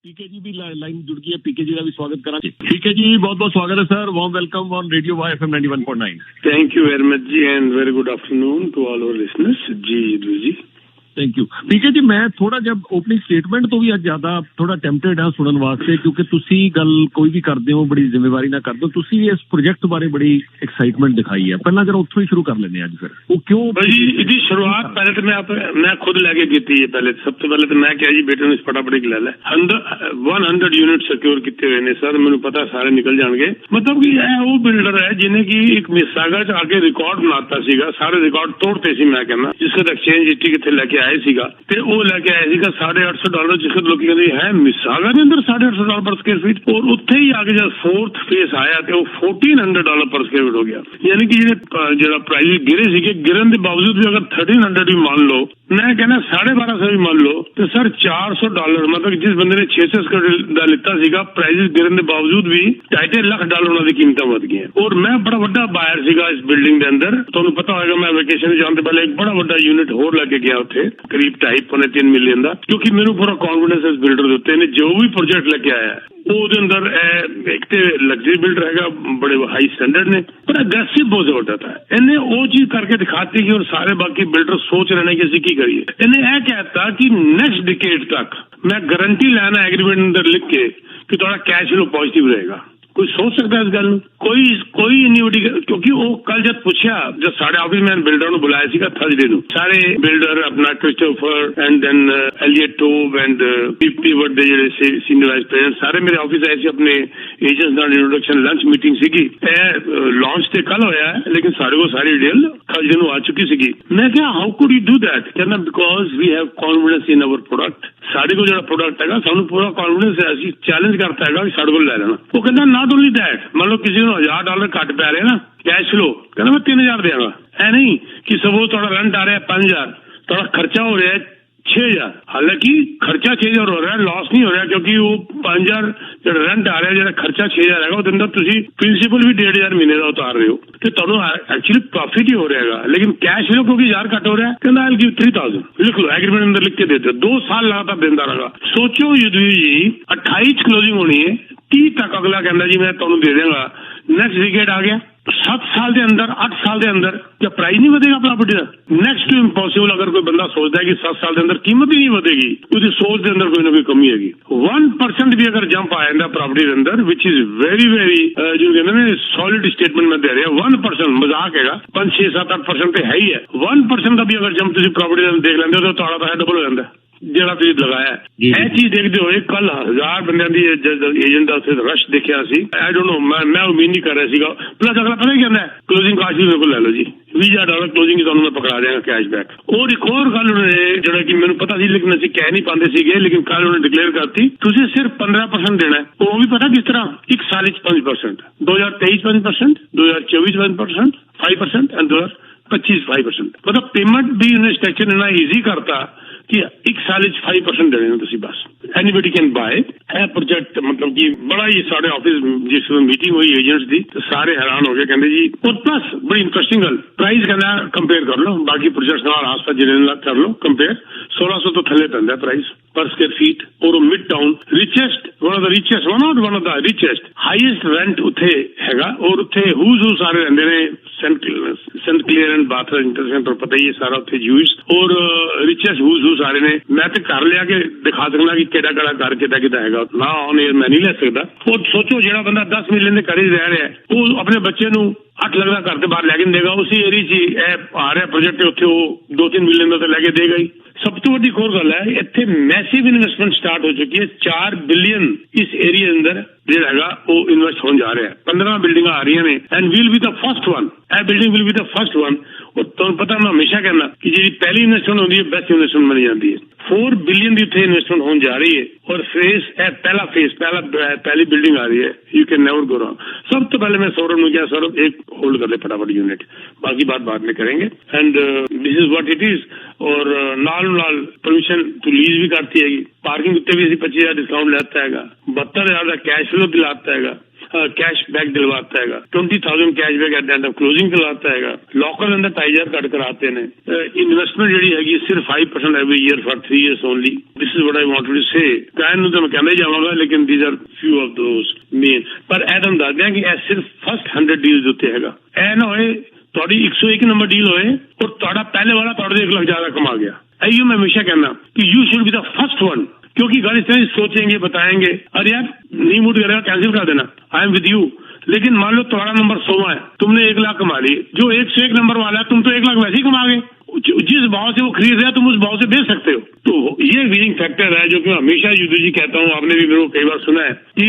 पीके जी भी लाइन जुड़ गई है, पीके जी का भी स्वागत करा। पीके जी बहुत बहुत स्वागत है sir, warm welcome on radio Y FM 91.9। Thank you very much जी and very good afternoon to all our listeners. जी थैंक यू। पीके जी मैं थोड़ा जब ओपनिंग स्टेटमेंट तो भी ਅੱਜ ਜ਼ਿਆਦਾ ਥੋੜਾ ਟੈਂਪਟਡ ਹਾਂ ਸੁਣਨ ਵਾਸਤੇ, ਕਿਉਂਕਿ ਤੁਸੀਂ ਗੱਲ ਕੋਈ ਵੀ ਕਰਦੇ ਹੋ ਬੜੀ ਜ਼ਿੰਮੇਵਾਰੀ ਨਾਲ ਕਰਦੇ ਹੋ। ਤੁਸੀਂ ਇਸ ਪ੍ਰੋਜੈਕਟ ਬਾਰੇ ਬੜੀ ਐਕਸਾਈਟमेंट ਦਿਖਾਈ ਹੈ, ਪਹਿਲਾਂ ਜਰਾ ਉੱਥੋਂ ਹੀ ਸ਼ੁਰੂ ਕਰ ਲੈਂਦੇ ਅੱਜ ਫਿਰ। ਉਹ ਕਿਉਂ भाई जी शुरुआत पहले तो मैं खुद लेके की थी। पहले सबसे पहले तो मैं क्या जी बेटे ने फटाफट ले लै 100 यूनिट सिक्योर किए हुए ने सर। मैंने पता सारे निकल जाएंगे। मतलब कि यह वो बिल्डर है जिन्हें की एक मिसागा च आके रिकॉर्ड बनाता सीगा, सारे रिकॉर्ड तोड़ते सी। मैं कहना जिसका एक्सचेंज इट्टी कितने लेके आए सीगा ते वो लेके आए सीगा $850 जिसके लोग कहते है मिसागा के अंदर $850 पर स्क्वायर फीट। और उत्थे ही आके जब फोर्थ फेस आया तो $1400 पर स्क्वायर फीट हो गया। यानी कि जो प्राइस गिरे सीगे, गिरन के बावजूद भी अगर 1300 भी मान लो, मैं कहना 1250 भी मान लो तो सर $400 मतलब जिस बंदे ने 600 स्क्वायर लिता सीगा प्राइस गिरन के बावजूद भी $2.5 लाख उन्होंने कीमत वध गई। और मैं बड़ा बड़ा बायर सीगा इस बिल्डिंग के अंदर। तुहानू पता होगा मैं वेकेशन जाने पहले एक बड़ा बड़ा यूनिट होर लेके गया उत्थे करीब 2.5-3 मिलियन का, क्योंकि मेरे पूरा कॉन्फिडेंस इस बिल्डर के उत्ते ने जो भी प्रोजेक्ट लेके आया है ਉਹਦੇ ਅੰਦਰ ਇੱਕ ਤੇ ਲਗਜ਼ਰੀ ਬਿਲਡਰ ਹੈਗਾ, ਬੜੇ ਹਾਈ ਸਟੈਂਡਰਡ ਨੇ, ਪਰ ਅਗਰੈਸਿਵ ਬਹੁਤ ਜ਼ਬਰਦਸਤ ਹੈ। ਇਹਨੇ ਉਹ ਚੀਜ਼ ਕਰਕੇ ਦਿਖਾਤੀ ਕਿ ਔਰ ਸਾਰੇ ਬਾਕੀ ਬਿਲਡਰ ਸੋਚ ਰਹੇ ਨੇ ਕਿ ਅਸੀਂ ਕੀ ਕਰੀਏ। ਇਹਨੇ ਇਹ ਕਹਿਤਾ ਕਿ ਨੈਕਸਟ ਡਿਕੇਡ ਤੱਕ ਮੈਂ ਗਾਰੰਟੀ ਲੈਣਾ ਐਗਰੀਮੈਂਟ ਅੰਦਰ ਲਿਖ ਕੇ ਕਿ ਤੁਹਾਡਾ ਕੈਸ਼ ਫਲੋ ਪੋਜ਼ਿਟਿਵ ਰਹੇਗਾ। कोई सोच सकता है इस गल कोई इन्नी बड़ी, क्योंकि वो कल जब पूछा जब साढ़े ऑफिस में बिल्डर ने बुलाया सीगा थर्सडे नू, सारे बिल्डर अपना क्रिस्टोफर एंड देन एलियट टोब एंड पीपी वर्ड दे जेडे सीनियर वाइस प्रेसिडेंट सारे मेरे ऑफिस आए सी अपने एजेंट्स नाल इंट्रोडक्शन लंच मीटिंग सीगी। लॉन्च ते कल होया है लेकिन सारे को सारी डिटेल थर्सडे नू आ चुकी सीगी। मैं क्या how could you do that? कहना because we have confidence in our product. साढ़े को जो प्रोडक्ट है सानू पूरा कॉन्फिडेंस है, असं चैलेंज करता है कि साढ़े को ले लेना। वो कहना नॉट ओनली दैट, मान लो किसी को $1000 घट पै रहे ना कैश फ्लो, कहना मैं 3000 देगा। है नहीं कि सपोज थोड़ा रेंट आ रहा है 5000, थोड़ा खर्चा हो रहा है 6000। हालांकि खर्चा 6000 हो रहा है, लॉस नहीं हो रहा, क्योंकि वो 5000 जो रेंट आ रहा है जो खर्चा 6000 है वो अंदर तुम प्रिंसीपल भी 1500 महीने का उतार रहे हो तो तुम एक्चुअली प्रॉफिट ही हो रहेगा। लेकिन कैश फ्लो क्योंकि 1000 घट हो रहा है, कहना आई विल गिव 3000 लिख लो एग्रीमेंट अंदर लिख के देते। 2 साल लगातार देता रहा। सोचो युद्धवीर जी 28 क्लोजिंग होनी है, 30 तक अगला कहना जी मैं तुम दे देगा। नेक्स्ट विकेट आ गया 7 साल के अंदर 8 साल के अंदर क्या प्राइस नहीं बढ़ेगा प्रॉपर्टी का? Next to impossible. अगर कोई बंदा सोचता है कि 7 साल के अंदर कीमत ही नहीं बढ़ेगी, उसकी सोच के अंदर कोई ना कोई कमी हैगी। 1% भी अगर जंप आ जाता प्रॉपर्टी के अंदर विच इज वेरी वेरी जो कहते सॉलिड स्टेटमेंट में दे रहे हैं 1% मजाक है 5, 6, 7, 8% तो है ही है। 1% का भी अगर जंप तुम प्रॉपर्टी देख लेंगे तो थोड़ा पैसा डबल हो जाता है ਜਿਹੜਾ ਤੁਸੀਂ ਲਗਾਇਆ। ਇਹ ਚੀਜ਼ ਦੇਖਦੇ ਹੋਏ ਕੱਲ 1000 ਬੰਦਿਆਂ ਦੀ ਏਜੰਟ ਦਾ ਉੱਥੇ ਰਸ਼ ਦੇਖਿਆ ਸੀ। ਆਈ ਡੋਨਟ ਨੋ, ਮੈਂ ਉਮੀਦ ਨਹੀਂ ਕਰ ਰਿਹਾ ਸੀਗਾ। ਪਲੱਸ ਅਗਲਾ ਪਤਾ ਕੀ ਕਹਿੰਦਾ ਕਲੋਜ਼ਿੰਗ ਕਾਸਟ ਵੀ ਮੇਰੇ ਕੋਲ ਲੈ ਲਓ ਜੀ, $20000 ਕਲੋਜ਼ਿੰਗ ਤੁਹਾਨੂੰ ਮੈਂ ਪਕੜਾ ਦਿਆਂਗਾ ਕੈਸ਼ਬੈਕ। ਔਰ ਇੱਕ ਹੋਰ ਗੱਲ ਉਹਨੇ ਜਿਹੜਾ ਕਿ ਮੈਨੂੰ ਪਤਾ ਸੀ ਲੇਕਿਨ ਅਸੀਂ ਕਹਿ ਨਹੀਂ ਪਾਉਂਦੇ ਸੀਗੇ, ਲੇਕਿਨ ਕੱਲ ਉਹਨੇ ਡਿਕਲੇਅਰ ਕਰਤੀ ਤੁਸੀਂ ਸਿਰਫ 15% ਦੇਣਾ। ਉਹ ਵੀ ਪਤਾ ਕਿਸ ਤਰ੍ਹਾਂ, ਇੱਕ ਸਾਲ ਵਿੱਚ 5%, 2023 5%, 2024 5%, 5% एंड 2025 5%। मतलब पेमेंट भी उन्हें स्ट्रक्चर इतना ईजी करता कि एक साल 5% देने तुसी बस एनीबडी कैन बाय। प्रोजेक्ट मतलब कि बड़ा ही साढ़े ऑफिस जिस मीटिंग हुई एजेंट्स की तो सारे हैरान हो गए, कहते जी। और प्लस बड़ी इंटरेस्टिंग गल प्राइस कहना कंपेयर कर लो बाकी प्रोजेक्ट्स आस पास जिले कर लो कंपेयर, 1600 तो थले पैंदा प्राइस पर स्क्वायर फीट। और mid town richest one of the richest highest rent उत्थे हैगा। और उत्थे हूज सारे रहंदे ने सेंट क्लियर एंड बाथरूम इंटर सेंटर पता ही है सारा उत्थे यूज। और रिचेस्ट हूज सारे ने मैं तो कर लिया कि दिखा सकना कि केड़ा केड़ा घर किदा किदा हैगा ना ऑन एयर मैं नहीं ले सकता। और सोचो जेड़ा बंदा 10 मिलियन के घर ही रह रहा है वो अपने बच्चे नू 8 लाख का घर से बाहर लैके देगा। उसी एरिया च आ रहा प्रोजेक्ट उत्थे वो 2-3 मिलियन का तो लैके देगा ही। सब तो बड़ी होर गल है इत्थे मैसिव इन्वेस्टमेंट स्टार्ट हो चुकी है। 4 बिलियन इस एरिया अंदर ਜਿਹੜਾ ਹੈਗਾ ਉਹ ਇਨਵੈਸਟ ਹੋਣ ਜਾ ਰਿਹਾ ਹੈ। 15 ਬਿਲਡਿੰਗਾਂ ਆ ਰਹੀਆਂ ਨੇ and will be the first one. ਇਹ building will be the first one. और ਤੁਹਾਨੂੰ पता मैं हमेशा कहना कि जी पहली इन्वेस्टमेंट होती है बेस्ट इन्वेस्टमेंट बनी जाती है। 4 बिलियन की उत्थे इन्वेस्टमेंट होने जा रही है और पहला फेस पहली बिल्डिंग आ रही है। You can never go wrong. सब तो पहले मैं सौरभ ने क्या, सौरभ एक होल्ड कर ले फटाफट यूनिट, बाकी बात बाद में करेंगे। And this is what it is. और नाल परमिशन तो लीज भी करती है, पार्किंग उत्ते भी 25,000 डिस्काउंट लाता है, 72,000 का कैश फ्लो दिलाता है। कैश बैक दिलवाता है, 20,000 cash back at the end of closing दिलवाता है, लॉकर अंदर टाइजर कट कराते हैं, इन्वेस्टमेंट जी हैगी सिर्फ 5% every year for 3 years only. This is what I wanted to say. कहने तो मैं कहना ही जावांगा, लेकिन these are few of those men. पर एदम दस दें कि सिर्फ फर्स्ट 100 डील्स उत्ते हैगा, ऐ ना होए ਤੁਹਾਡੀ 101 नंबर डील होए और ਤੁਹਾਡਾ पहले वाला ਤੁਹਾਡੇ 1 लाख ज्यादा कमा गया। अयो मैं हमेशा कहना कि you should be the first one, क्योंकि गाड़ी से सोचेंगे, बताएंगे, अरे यार नहीं मूड करेगा कैंसिल कर देना, आई एम विद यू। लेकिन मान लो तुम्हारा नंबर 100 है, तुमने 1 लाख कमा लिए, जो 101 नंबर वाला है तुम तो 1 लाख वैसे ही कमा गए, जिस भाव से वो खरीद रहे हैं तुम उस भाव से बेच सकते हो। तो ये विनिंग फैक्टर है जो कि हमेशा युद्धू जी कहता हूँ, आपने भी मेरे को कई बार सुना है कि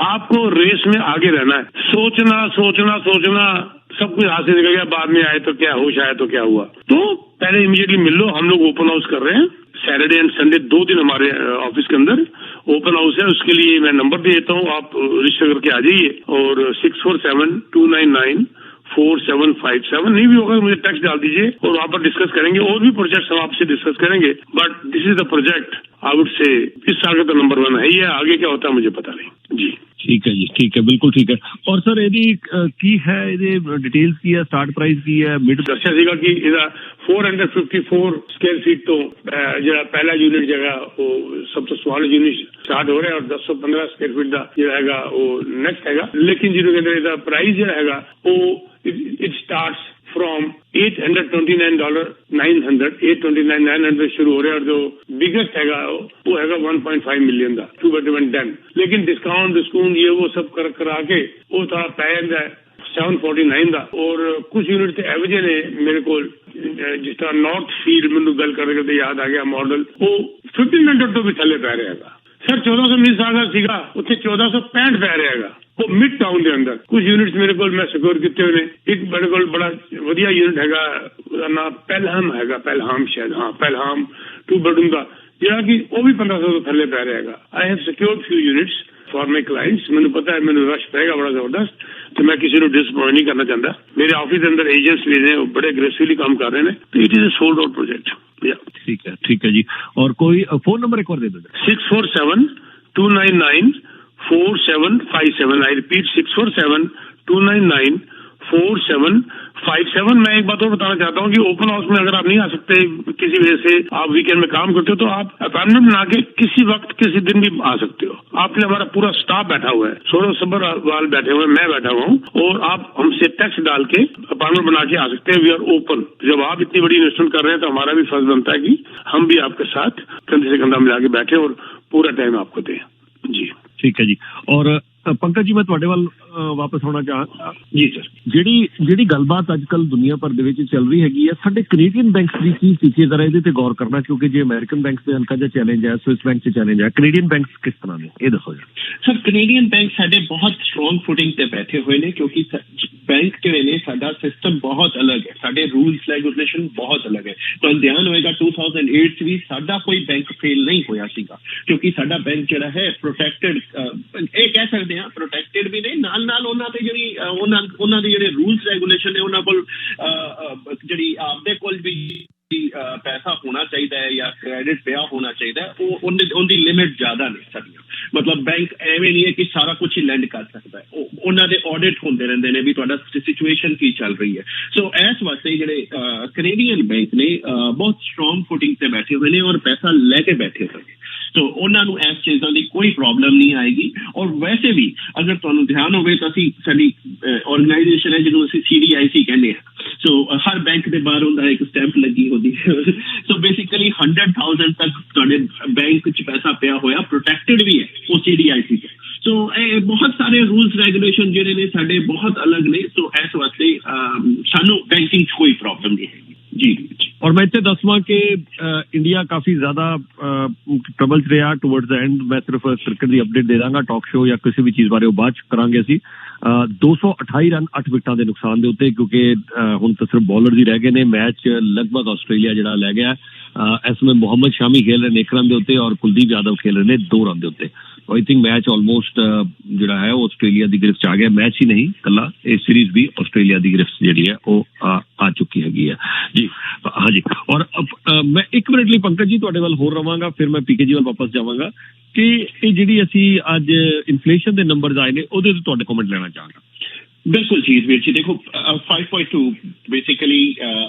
आपको रेस में आगे रहना है। सोचना सोचना सोचना सब कुछ हाथ से निकल गया, बाद में आए तो क्या, होश आए तो क्या हुआ। तो पहले इमीडिएटली मिल लो। हम लोग ओपन हाउस कर रहे हैं सैटरडे एंड संडे, 2 दिन हमारे ऑफिस के अंदर ओपन हाउस है। उसके लिए मैं नंबर दे देता हूँ, आप रजिस्टर करके आ जाइए। और 6472994757 नहीं भी होगा मुझे टेक्स्ट डाल दीजिए और वहाँ पर डिस्कस करेंगे। और भी प्रोजेक्ट्स हम आपसे डिस्कस करेंगे, but this is the project I would say इस साल का तो नंबर 1 है ही है। आगे क्या होता है मुझे पता नहीं जी। ठीक है जी, ठीक है, बिल्कुल ठीक है। और सर ਇਹਦੀ ਕੀ ਹੈ, ਇਹਦੇ ਡਿਟੇਲਸ ਕੀ ਹੈ, ਸਟਾਰਟ ਪ੍ਰਾਈਸ ਕੀ ਹੈ? ਮਿਡ ਦੱਸਿਆ ਸੀਗਾ ਕਿ ਇਹਦਾ 454 ਸਕੁਅਰ ਫੀਟ ਤੋਂ ਜਿਹੜਾ ਪਹਿਲਾ ਯੂਨਿਟ ਜਿਹੜਾ ਉਹ ਸਭ ਤੋਂ ਸਮਾਲ ਯੂਨਿਟ ਸਟਾਰਟ ਹੋ ਰਿਹਾ, ਔਰ 1015 ਸਕੁਅਰ ਫੀਟ ਦਾ ਜਿਹੜਾ ਹੈਗਾ ਉਹ ਨੈਕਸਟ ਹੈਗਾ। ਲੇਕਿਨ ਜਿਹਨੂੰ ਕਹਿੰਦੇ ਇਹਦਾ ਪ੍ਰਾਈਸ ਜਿਹੜਾ ਹੈਗਾ ਉਹ ਇਟ ਸਟਾਰਟਸ फ्रॉम $829,900 $829,900 शुरू हो रहा है। और जो बिगेस्ट हैगा वो हैगा 1.5 मिलियन का 2 bedroom den। लेकिन डिस्काउंट ये वो सब करा के वो थोड़ा पै जाता है 749 का। और कुछ यूनिट से एवरेज ने मेरे को जिस तरह नॉर्थ फील्ड मैंने गल करते याद आ गया मॉडल, वो 1500 तो भी थले पै रहेगा सर। 1420 अगर सीगा उत्थे 1465 पै रहेगा वो मिड टाउन के अंदर। कुछ यूनिट्स मेरे को मैं सिक्योर किए हुए ने। एक मेरे को बड़ा वधिया यूनिट हैगा, ना पेलहाम हैगा, पेलहाम शायद, हाँ पेलहाम 2 bedroom का, जिहड़ा कि वो भी 1500 तो थले पै रहेगा। I have secured few units for my clients. मैंने पता है मैंने रश पेगा बड़ा जबरदस्त, तो मैं किसी को डिसअपॉइंट नहीं करना चाहता। मेरे ऑफिस के अंदर एजेंट्स भी हैं, बड़े अग्रेसिवली काम कर रहे हैं, तो it is a sold out project. ठीक है जी। और कोई फोन नंबर एक और दे दो। 647-299-4757। I repeat 647-299-4757। मैं एक बात और बताना चाहता हूँ कि ओपन हाउस में अगर आप नहीं आ सकते किसी वजह से, आप वीकेंड में काम करते हो, तो आप अपॉइंटमेंट बना के किसी वक्त किसी दिन भी आ सकते हो। आपके हमारा पूरा स्टाफ बैठा हुआ है, 16 सब्बरवाल बैठे हुए हैं, मैं बैठा हुआ हूँ, और आप हमसे टैक्स डाल के अपॉइंटमेंट बना के आ सकते हैं। We are open. जब आप इतनी बड़ी इन्वेस्टमेंट कर रहे हैं तो हमारा भी फर्ज बनता है कि हम भी आपके साथ कंधे से कंधा मिला के बैठे और पूरा टाइम आपको दें जी। ठीक है जी। और पंकज जी मैं ਤੁਹਾਡੇ ਵੱਲ ਵਾਪਸ ਆਉਣਾ ਚਾਹਾਂ ਜੀ ਸਰ। ਜਿਹੜੀ ਗੱਲਬਾਤ ਅੱਜ ਕੱਲ ਦੁਨੀਆ ਭਰ ਦੇ ਵਿੱਚ ਚੱਲ ਰਹੀ ਹੈਗੀ ਹੈ, ਸਾਡੇ ਕੈਨੇਡੀਅਨ ਬੈਂਕਸ ਦੀ ਕੀ ਸਥਿਤੀ ਹੈ, ਜ਼ਰਾ ਇਹਦੇ ਤੇ ਗੌਰ ਕਰਨਾ, ਕਿਉਂਕਿ ਜੇ ਅਮਰੀਕਨ ਬੈਂਕਸ ਦੇ ਹਲਕਾ ਜਿਹਾ ਚੈਲੰਜ ਹੈ, ਸਵਿਸ ਬੈਂਕ 'ਚ ਚੈਲੰਜ ਹੈ, ਕੈਨੇਡੀਅਨ ਬੈਂਕਸ ਕਿਸ ਤਰ੍ਹਾਂ ਨੇ ਇਹ ਦੱਸੋ ਜੀ। ਸਰ ਕੈਨੇਡੀਅਨ ਬੈਂਕ ਸਾਡੇ ਬਹੁਤ ਸਟਰੋਂਗ ਫੁਟਿੰਗ ਤੇ ਬੈਠੇ ਹੋਏ ਨੇ, ਕਿਉਂਕਿ ਬੈਂਕ ਜਿਹੜੇ ਨੇ ਸਾਡਾ ਸਿਸਟਮ ਬਹੁਤ ਅਲੱਗ ਹੈ, ਸਾਡੇ ਰੂਲਸ ਰੈਗੂਲੇਸ਼ਨ ਬਹੁਤ ਅਲੱਗ ਹੈ। ਤੁਹਾਨੂੰ ਧਿਆਨ ਹੋਏਗਾ 2008 'ਚ ਵੀ ਸਾਡਾ ਕੋਈ ਬੈਂਕ ਫੇਲ ਨਹੀਂ ਹੋਇਆ ਸੀਗਾ, ਕਿਉਂਕਿ ਸਾਡਾ ਬੈਂਕ ਜਿਹੜਾ ਹੈ ਪ੍ਰੋਟੈਕਟਡ, ਇਹ ਕਹਿ ਸਕਦੇ ਹਾਂ ਪ੍ਰੋਟੈਕਟਡ ਵੀ ਨਹੀਂ, ਨਾਲ ਨਾਲ ਉਹਨਾਂ ਤੇ ਜਿਹੜੀ ਉਹਨਾਂ ਦੇ ਜਿਹੜੇ ਰੂਲਸ ਰੈਗੂਲੇਸ਼ਨ ਨੇ, ਉਹਨਾਂ ਕੋਲ ਜਿਹੜੀ ਆਪਦੇ ਕੋਲ ਵੀ ਪੈਸਾ ਹੋਣਾ ਚਾਹੀਦਾ ਹੈ ਜਾਂ ਕ੍ਰੈਡਿਟ ਪਿਆ ਹੋਣਾ ਚਾਹੀਦਾ ਹੈ, ਉਹਦੀ ਲਿਮਿਟ ਜ਼ਿਆਦਾ ਨਹੀਂ ਸਾਡੀਆਂ। ਮਤਲਬ ਬੈਂਕ ਐਵੇਂ ਨਹੀਂ ਹੈ ਕਿ ਸਾਰਾ ਕੁਝ ਹੀ ਲੈਂਡ ਕਰ ਸਕਦਾ ਹੈ, ਉਹਨਾਂ ਦੇ ਆਡਿਟ ਹੁੰਦੇ ਰਹਿੰਦੇ ਨੇ ਵੀ ਤੁਹਾਡਾ ਸਿਚੁਏਸ਼ਨ ਕੀ ਚੱਲ ਰਹੀ ਹੈ। ਸੋ ਇਸ ਵਾਸਤੇ ਜਿਹੜੇ ਕੈਨੇਡੀਅਨ ਬੈਂਕ ਨੇ ਬਹੁਤ ਸਟਰੋਂਗ ਫੁਟਿੰਗ ਤੇ ਬੈਠੇ ਹੋਏ ਨੇ ਔਰ ਪੈਸਾ ਲੈ ਕੇ ਬੈਠੇ ਹੋਏ ਨੇ। ਸੋ ਉਹਨਾਂ ਨੂੰ ਇਸ ਚੀਜ਼ਾਂ ਦੀ ਕੋਈ ਪ੍ਰੋਬਲਮ ਨਹੀਂ ਆਏਗੀ। ਔਰ ਵੈਸੇ ਵੀ ਅਗਰ ਤੁਹਾਨੂੰ ਧਿਆਨ ਹੋਵੇ ਤਾਂ ਅਸੀਂ ਸਾਡੀ ਆਰਗੇਨਾਈਜੇਸ਼ਨ ਹੈ ਜਿਹਨੂੰ ਅਸੀਂ CDIC ਕਹਿੰਦੇ ਹਾਂ। ਸੋ ਹਰ ਬੈਂਕ ਦੇ ਬਾਹਰ ਹੁੰਦਾ ਇੱਕ ਸਟੈਂਪ ਲੱਗੀ ਹੁੰਦੀ ਹੈ। ਸੋ ਬੇਸਿਕਲੀ 100,000 ਤੱਕ ਤੁਹਾਡੇ ਬੈਂਕ 'ਚ ਪੈਸਾ ਪਿਆ ਹੋਇਆ ਪ੍ਰੋਟੈਕਟਡ ਵੀ ਹੈ ਉਹ CDIC 'ਚ। ਸੋ ਇਹ ਬਹੁਤ ਸਾਰੇ ਰੂਲਸ ਰੈਗੂਲੇਸ਼ਨ ਜਿਹੜੇ ਨੇ ਸਾਡੇ ਬਹੁਤ ਅਲੱਗ ਨੇ। ਸੋ ਇਸ ਵਾਸਤੇ ਸਾਨੂੰ ਬੈਂਕਿੰਗ 'ਚ ਕੋਈ ਪ੍ਰੋਬਲਮ ਨਹੀਂ ਹੈਗੀ ਜੀ। और मैं इतने दसवां कि इंडिया काफी ज्यादा ट्रबल च रहा टुवर्ड्स द एंड। मैं सिर्फ क्रिकेट की अपडेट दे दांगा, टॉक शो या किसी भी चीज बारे बाद करांगे असीं। 228 रन 8 विकटां दे नुकसान दे उत्ते, क्योंकि हुण तां सिर्फ बॉलर ही रह गए ने। मैच लगभग आस्ट्रेलिया जिहड़ा लै गया। इस समय मोहम्मद शामी खेल रहे ने 1 रन दे उत्ते और कुलदीप यादव खेल रहे ने 2 रन दे उत्ते। आई थिंक मैच ऑलमोस्ट ਜਿਹੜਾ ਹੈ ਉਹ ਆਸਟ੍ਰੇਲੀਆ ਦੀ ਗ੍ਰਿਫਤ 'ਚ ਆ ਗਿਆ। ਮੈਚ ਹੀ ਨਹੀਂ ਕੱਲਾ, ਇਹ ਸੀਰੀਜ਼ ਵੀ ਆਸਟ੍ਰੇਲੀਆ ਦੀ ਗ੍ਰਿਫਤ ਜਿਹੜੀ ਹੈ ਉਹ ਆ ਚੁੱਕੀ ਹੈਗੀ ਆ ਜੀ। ਹਾਂਜੀ, ਔਰ ਮੈਂ 1 ਮਿੰਟ ਲਈ ਪੰਕਜ ਜੀ ਤੁਹਾਡੇ ਵੱਲ ਹੋਰ ਰਵਾਂਗਾ, ਫਿਰ ਮੈਂ ਪੀਕੇ ਜੀ ਵੱਲ ਵਾਪਸ ਜਾਵਾਂਗਾ ਕਿ ਇਹ ਜਿਹੜੀ ਅਸੀਂ ਅੱਜ ਇਨਫਲੇਸ਼ਨ ਦੇ ਨੰਬਰਸ ਆਏ ਨੇ ਉਹਦੇ ਤੇ ਤੁਹਾਡੇ ਕਮੈਂਟ ਲੈਣਾ ਚਾਹਾਂਗਾ। ਬਿਲਕੁਲ ਜੀ ਵੀਰ ਜੀ, ਦੇਖੋ 5.2 ਬੇਸਿਕਲੀ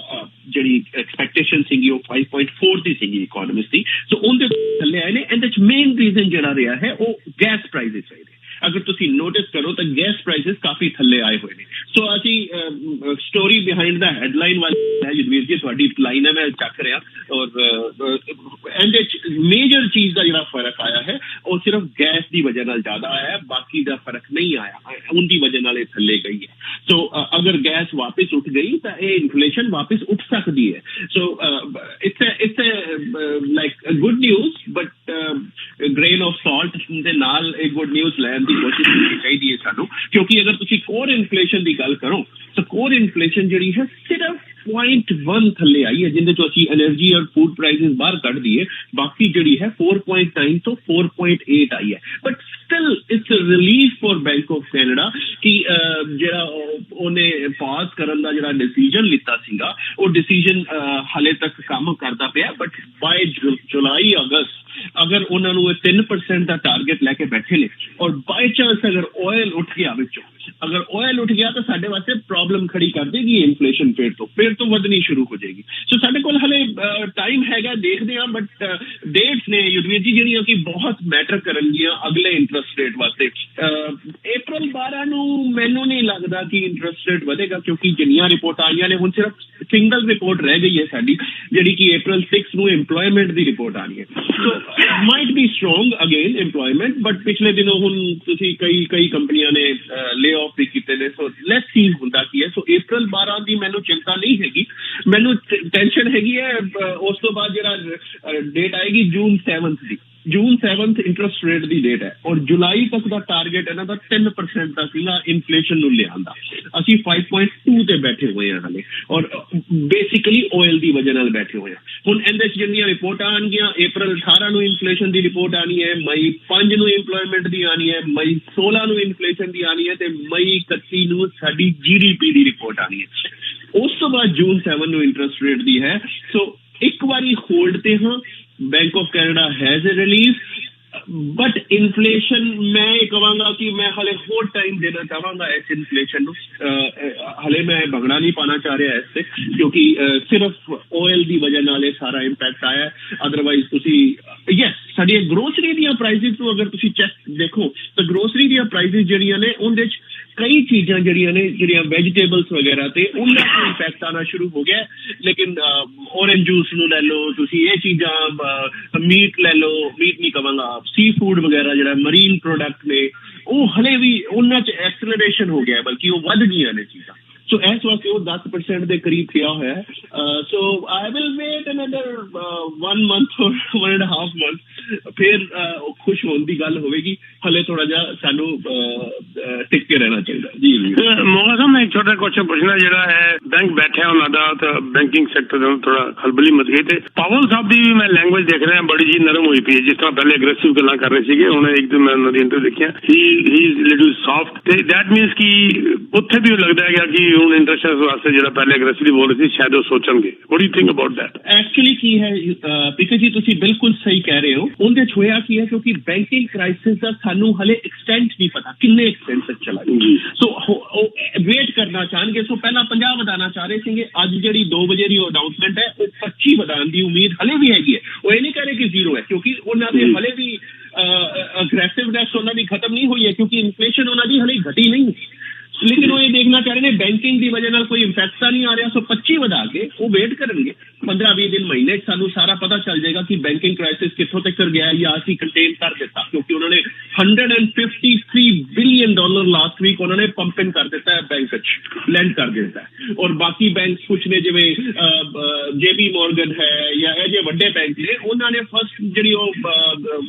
ਜਿਹੜੀ ਐਕਸਪੈਕਟੇਸ਼ਨ ਸੀਗੀ ਉਹ 5.4 ਦੀ ਸੀਗੀ ਇਕਨੋਮਿਸਟ ਦੀ, ਸੋ ਉਹਦੇ ਥੱਲੇ ਆਏ ਨੇ। ਇਹਦੇ ਚ ਮੇਨ ਰੀਜ਼ਨ ਜਿਹੜਾ ਰਿਹਾ ਹੈ ਉਹ ਗੈਸ ਪ੍ਰਾਈਸਿਸ ਰਹੇ ਨੇ। ਅਗਰ ਤੁਸੀਂ ਨੋਟਿਸ ਕਰੋ ਤਾਂ ਗੈਸ ਪ੍ਰਾਈਸਿਸ ਕਾਫੀ ਥੱਲੇ ਆਏ ਹੋਏ ਨੇ। ਸੋ ਅਸੀਂ ਸਟੋਰੀ ਬਿਹਾਈਂਡ ਦਾ ਹੈਡਲਾਈਨ ਵਾਲੀ ਹੈ ਜਗਵੀਰ ਜੀ, ਤੁਹਾਡੀ ਲਾਈਨ ਹੈ ਮੈਂ ਚੱਕ ਰਿਹਾ, ਔਰ ਇਹਦੇ ਚ ਮੇਜਰ ਚੀਜ਼ ਦਾ ਜਿਹੜਾ ਫਰਕ ਆਇਆ ਹੈ ਉਹ ਸਿਰਫ ਗੈਸ ਦੀ ਵਜ੍ਹਾ ਨਾਲ ਜ਼ਿਆਦਾ ਆਇਆ ਹੈ, ਬਾਕੀ ਦਾ ਫਰਕ ਨਹੀਂ ਆਇਆ, ਉਹਦੀ ਵਜ੍ਹਾ ਨਾਲ ਇਹ ਥੱਲੇ ਗਈ ਹੈ। ਸੋ ਅਗਰ ਗੈਸ ਵਾਪਿਸ ਉੱਠ ਗਈ ਤਾਂ ਇਹ ਇਨਫਲੇਸ਼ਨ ਵਾਪਿਸ ਉੱਠ ਸਕਦੀ ਹੈ। So it's like good news, but grain of salt ਦੇ ਨਾਲ ਇਹ ਗੁੱਡ ਨਿਊਜ਼ ਲੈਣ ਦੀ ਕੋਸ਼ਿਸ਼ ਕਰਨੀ ਚਾਹੀਦੀ ਹੈ ਸਾਨੂੰ, ਕਿਉਂਕਿ ਅਗਰ ਤੁਸੀਂ ਕੋਰ ਇਨਫਲੇਸ਼ਨ ਦੀ ਗੱਲ ਕਰੋ ਤਾਂ ਕੋਰ ਇਨਫਲੇਸ਼ਨ ਜਿਹੜੀ ਹੈ ਸਿਰਫ 0.1 ਥੱਲੇ ਆਈ ਹੈ, ਜਿਹਦੇ ਚੋਂ ਅਸੀਂ ਐਨਰਜੀ ਔਰ ਫੂਡ ਪ੍ਰਾਈਸਿਸ ਬਾਹਰ ਕੱਢ ਦਈਏ, ਬਾਕੀ ਜਿਹੜੀ ਹੈ 4.9 ਤੋਂ 4.8 ਆਈ ਹੈ। But still it's a relief for Bank of Canada ਕਿ ਜਿਹੜਾ ਉਹਨੇ ਪਾਸ ਕਰਨ ਦਾ ਜਿਹੜਾ ਡਿਸੀਜਨ ਲਿੱਤਾ ਸੀਗਾ ਉਹ ਡਿਸੀਜਨ ਹਾਲੇ ਤੱਕ ਕੰਮ ਕਰਦਾ ਪਿਆ। ਬਟ ਬਾਏ ਜੁਲਾਈ ਅਗਸਤ ਅਗਰ ਉਹਨਾਂ ਨੂੰ 3% ਦਾ ਟਾਰਗੇਟ ਲੈ ਕੇ ਬੈਠੇ ਨੇ, ਔਰ ਬਾਈ ਚਾਂਸ ਅਗਰ ਆਇਲ ਉੱਠ ਗਿਆ ਵਿੱਚੋਂ, ਅਗਰ ਆਇਲ ਉੱਠ ਗਿਆ ਤਾਂ ਸਾਡੇ ਵਾਸਤੇ ਪ੍ਰੋਬਲਮ ਖੜੀ ਕਰ ਦੇਗੀ ਇਨਫਲੇਸ਼ਨ, ਫਿਰ ਤੋਂ ਵਧਣੀ ਸ਼ੁਰੂ ਹੋ ਜਾਏਗੀ। ਸੋ ਸਾਡੇ ਕੋਲ ਹਲੇ ਟਾਈਮ ਹੈਗਾ, ਦੇਖਦੇ ਹਾਂ, ਬਟ ਡੇਟਸ ਨੇ ਯੁਧਵੀਰ ਜੀ ਜਿਹੜੀਆਂ ਕਿ ਬਹੁਤ ਮੈਟਰ ਕਰਨਗੀਆਂ ਅਗਲੇ ਇੰਟਰਸਟ ਰੇਟ ਵਾਸਤੇ। April 12 ਨੂੰ ਮੈਨੂੰ ਨਹੀਂ ਲੱਗਦਾ ਕਿ ਇੰਟਰਸਟ ਰੇਟ ਵਧੇਗਾ, ਕਿਉਂਕਿ ਜਿੰਨੀਆਂ ਰਿਪੋਰਟਾਂ ਆਈਆਂ ਨੇ, ਹੁਣ ਸਿਰਫ ਸਿੰਗਲ ਰਿਪੋਰਟ ਰਹਿ ਗਈ ਹੈ ਸਾਡੀ, ਜਿਹੜੀ ਕਿ April 6 ਨੂੰ ਇੰਪਲੋਇਮੈਂਟ ਦੀ ਰਿਪੋਰਟ ਆਣੀ ਹੈ। So might be strong again employment, but ਪਿਛਲੇ ਦਿਨੋਂ ਹੁਣ ਤੁਸੀਂ ਕਈ ਕੰਪਨੀਆਂ ਨੇ ਲੇ ਆਫ ਵੀ ਕੀਤੇ ਨੇ। ਸੋ ਲੈਟਸ ਸੀ ਹੁੰਦਾ ਕੀ ਹੈ। ਸੋ April 12 ਦੀ ਮੈਨੂੰ ਚਿੰਤਾ ਨਹੀਂ ਹੈਗੀ, ਮੈਨੂੰ ਟੈਨਸ਼ਨ ਹੈਗੀ ਹੈ ਉਸ ਤੋਂ ਬਾਅਦ ਜਿਹੜਾ ਡੇਟ ਆਏਗੀ June 7 ਦੀ। June 7 ਇੰਟਰਸਟ ਰੇਟ ਦੀ ਡੇਟ ਹੈ, ਔਰ ਜੁਲਾਈ ਤੱਕ ਦਾ ਟਾਰਗੇਟ ਇਹਨਾਂ ਦਾ 10% ਦਾ ਸੀਗਾ ਇਨਫਲੇਸ਼ਨ ਨੂੰ ਲਿਆਉਣ ਦਾ। ਅਸੀਂ 5.2 ਤੇ ਬੈਠੇ ਹੋਏ ਹਾਂ ਹਾਲੇ, ਔਰ ਬੇਸਿਕਲੀ ਆਇਲ ਦੀ ਵਜ੍ਹਾ ਨਾਲ ਬੈਠੇ ਹੋਏ ਹਾਂ। ਹੁਣ ਇਹਦੇ ਚ ਜਿਹੜੀਆਂ ਰਿਪੋਰਟਾਂ ਆਉਣਗੀਆਂ, April 18 ਨੂੰ ਇਨਫਲੇਸ਼ਨ ਦੀ ਰਿਪੋਰਟ ਆਣੀ ਹੈ, May 5 ਨੂੰ ਇੰਪਲੋਇਮੈਂਟ ਦੀ ਆਣੀ ਹੈ, May 16 ਨੂੰ ਇਨਫਲੇਸ਼ਨ ਦੀ ਆਣੀ ਹੈ, ਤੇ May 31 ਨੂੰ ਸਾਡੀ GDP ਦੀ ਰਿਪੋਰਟ ਆਣੀ ਹੈ। ਉਸ ਤੋਂ ਬਾਅਦ June 7 ਨੂੰ ਇੰਟਰਸਟ ਰੇਟ ਦੀ ਹੈ। ਸੋ ਇੱਕ ਵਾਰੀ ਹੋਲਡ ਤੇ ਹਾਂ, bank of Canada has a relief, but inflation मैं कहांगा कि मैं हले होर टाइम देना चाहवांगा इस इन्फ्लेशन ਨੂੰ। हले मैं भगड़ा नहीं पाना चाह रहा इससे, क्योंकि सिर्फ ऑयल ਦੀ ਵਜ੍ਹਾ ਨਾਲ ਇਹ ਸਾਰਾ ਇੰਪੈਕਟ ਆਇਆ। ਅਦਰਵਾਈਜ਼ ਤੁਸੀਂ ਯੈਸ ਸਾਡੀ ਗਰੋਸਰੀ ਦੀਆਂ ਪ੍ਰਾਈਸਿਸ ਨੂੰ ਅਗਰ ਤੁਸੀਂ ਚੈੱਕ ਦੇਖੋ ਤਾਂ ਗਰੋਸਰੀ ਦੀਆਂ ਪ੍ਰਾਈਸਿਸ ਜਿਹੜੀਆਂ ਨੇ ਉਹਦੇ ਚ ਕਈ ਚੀਜ਼ਾਂ ਜਿਹੜੀਆਂ ਨੇ, ਜਿਹੜੀਆਂ ਵੈਜੀਟੇਬਲਸ ਵਗੈਰਾ ਤੇ ਉਹਨਾਂ ਨੂੰ ਇੰਪੈਕਟ ਆਉਣਾ ਸ਼ੁਰੂ ਹੋ ਗਿਆ। ਲੇਕਿਨ ਔਰੇਂਜ ਜੂਸ ਨੂੰ ਲੈ ਲਓ ਤੁਸੀਂ, ਇਹ ਚੀਜ਼ਾਂ, ਮੀਟ ਲੈ ਲਓ, ਮੀਟ ਨਹੀਂ ਕਹਾਂਗਾ, ਸੀ ਫੂਡ ਵਗੈਰਾ ਜਿਹੜਾ ਮਰੀਨ ਪ੍ਰੋਡਕਟ ਨੇ, ਉਹ ਹਲੇ ਵੀ ਉਹਨਾਂ ਚ ਐਕਸਲਰੇਸ਼ਨ ਹੋ ਗਿਆ, ਬਲਕਿ ਉਹ ਵੱਧ ਗਈਆਂ ਨੇ ਚੀਜ਼ਾਂ। ਸੋ ਇਸ ਵਾਸਤੇ ਉਹ 10% ਦੇ ਕਰੀਬ ਪਿਆ ਹੋਇਆ ਹੈ। So I will wait another 1 month or 1.5 months, ਫਿਰ ਖੁਸ਼ ਹੋਣ ਦੀ ਗੱਲ ਹੋਵੇਗੀ। ਹਲੇ ਥੋੜਾ ਜਿਹਾ ਸਾਨੂੰ ਟਿਕ ਕੇ ਰਹਿਣਾ ਚਾਹੀਦਾ। ਜੀ ਮੋਗਾ ਸਾਹਿਬ, ਮੈਂ ਇੱਕ ਛੋਟਾ ਕੁਐਸਚਨ ਪੁੱਛਣਾ, ਜਿਹੜਾ ਹੈ ਬੈਂਕ ਬੈਠਿਆ ਉਹਨਾਂ ਦਾ ਤਾਂ ਬੈਂਕਿੰਗ ਸੈਕਟਰ ਦਾ ਥੋੜਾ ਖਲਬਲੀ ਮਚ ਗਈ, ਤੇ ਪਾਵਲ ਸਾਹਿਬ ਦੀ ਵੀ ਮੈਂ ਲੈਂਗੁਏਜ ਦੇਖ ਰਿਹਾ ਬੜੀ ਜੀ ਨਰਮ ਹੋਈ ਪਈ ਹੈ। ਜਿਸ ਤਰ੍ਹਾਂ ਪਹਿਲੇ ਅਗਰੈਸਿਵ ਗੱਲਾਂ ਕਰ ਰਹੇ ਸੀਗੇ, ਹੁਣ ਇੱਕ ਦਿਨ ਮੈਂ ਉਹਨਾਂ ਦੀ ਇੰਟਰਵਿਊ ਦੇਖਿਆ, ਹੀ ਇਜ਼ ਲਿਟਲ ਸੌਫਟ, ਤੇ ਦੈਟ ਮੀਨਸ ਕਿ ਉੱਥੇ ਵੀ ਲੱਗਦਾ ਹੈਗਾ ਕਿ ਹੁਣ ਇੰਟਰਸਟ ਵਾਸਤੇ ਜਿਹੜਾ ਪਹਿਲੇ ਅਗਰੈਸਿਵਲੀ ਬੋਲ ਰਹੇ ਸੀ ਸ਼ਾਇਦ ਉਹ ਸੋਚਣਗੇ। What do you think about that? Actually ਕੀ ਹੈ ਪੀਕੇ ਜੀ, ਤੁਸੀਂ ਬਿਲਕੁਲ ਸਹੀ ਕਹਿ ਰਹੇ ਹੋ। ਉਹਦੇ ਚ ਹੋਇਆ ਕੀ ਹੈ, ਕਿਉਂਕਿ ਬੈਂਕਿੰਗ ਕ੍ਰਾਈਸਿਸ ਦਾ ਸਾਨੂੰ ਹਲੇ ਐਕਸਟੈਂਟ ਨਹੀਂ ਪਤਾ ਕਿੰਨੇ ਐਕਸਟੈਂਟ ਤੱਕ ਚਲਾ ਗਿਆ। ਸੋ ਉਹ ਵੇਟ ਕਰਨਾ ਚਾਹਣਗੇ। ਸੋ ਪਹਿਲਾਂ 50 ਵਧਾਉਣਾ ਚਾਹ ਰਹੇ ਸੀਗੇ, ਅੱਜ ਜਿਹੜੀ 2 ਵਜੇ ਦੀ ਅਨਾਉਂਸਮੈਂਟ ਹੈ ਉਹ 25 ਵਧਾਉਣ ਦੀ ਉਮੀਦ ਹਲੇ ਵੀ ਹੈਗੀ ਹੈ। ਉਹ ਇਹ ਨਹੀਂ ਕਹਿ ਰਹੇ ਕਿ ਜ਼ੀਰੋ ਹੈ, ਕਿਉਂਕਿ ਉਹਨਾਂ ਦੇ ਹਲੇ ਵੀ ਅਗਰੈਸਿਵਨੈਸ ਉਹਨਾਂ ਦੀ ਖਤਮ ਨਹੀਂ ਹੋਈ ਹੈ, ਕਿਉਂਕਿ ਇਨਫਲੇਸ਼ਨ ਉਹਨਾਂ ਦੀ ਹਲੇ ਘਟੀ ਨਹੀਂ। ਲੇਕਿਨ ਉਹ ਇਹ ਦੇਖਣਾ ਚਾਹ ਰਹੇ ਨੇ ਬੈਂਕਿੰਗ ਦੀ ਵਜ੍ਹਾ ਨਾਲ ਕੋਈ ਇੰਪੈਕਟ ਤਾਂ ਨਹੀਂ ਆ ਰਿਹਾ। ਸੋ 25 ਵਧਾ ਕੇ ਉਹ ਵੇਟ ਕਰਨਗੇ 15-20 ਦਿਨ, ਮਹੀਨੇ ਸਾਨੂੰ ਸਾਰਾ ਪਤਾ ਚੱਲ ਜਾਏਗਾ ਕਿ ਬੈਂਕਿੰਗ ਕ੍ਰਾਈਸਿਸ ਕਿੱਥੋਂ ਤੱਕ ਗਿਆ ਜਾਂ ਅਸੀਂ ਕੰਟੇਨ ਕਰ ਦਿੱਤਾ, ਕਿਉਂਕਿ ਉਹਨਾਂ ਨੇ $153 ਬਿਲੀਅਨ ਲਾਸਟ ਵੀਕ ਉਹਨਾਂ ਨੇ ਪੰਪ ਇਨ ਕਰ ਦਿੱਤਾ ਹੈ, ਬੈਂਕ 'ਚ ਲੈਂਡ ਕਰ ਦਿੱਤਾ ਹੈ। ਔਰ ਬਾਕੀ ਬੈਂਕ ਕੁਛ ਨੇ, ਜਿਵੇਂ JP Morgan ਹੈ ਜਾਂ ਇਹ ਜਿਹੇ ਵੱਡੇ ਬੈਂਕ ਨੇ, ਉਹਨਾਂ ਨੇ ਫਸਟ ਜਿਹੜੀ ਉਹ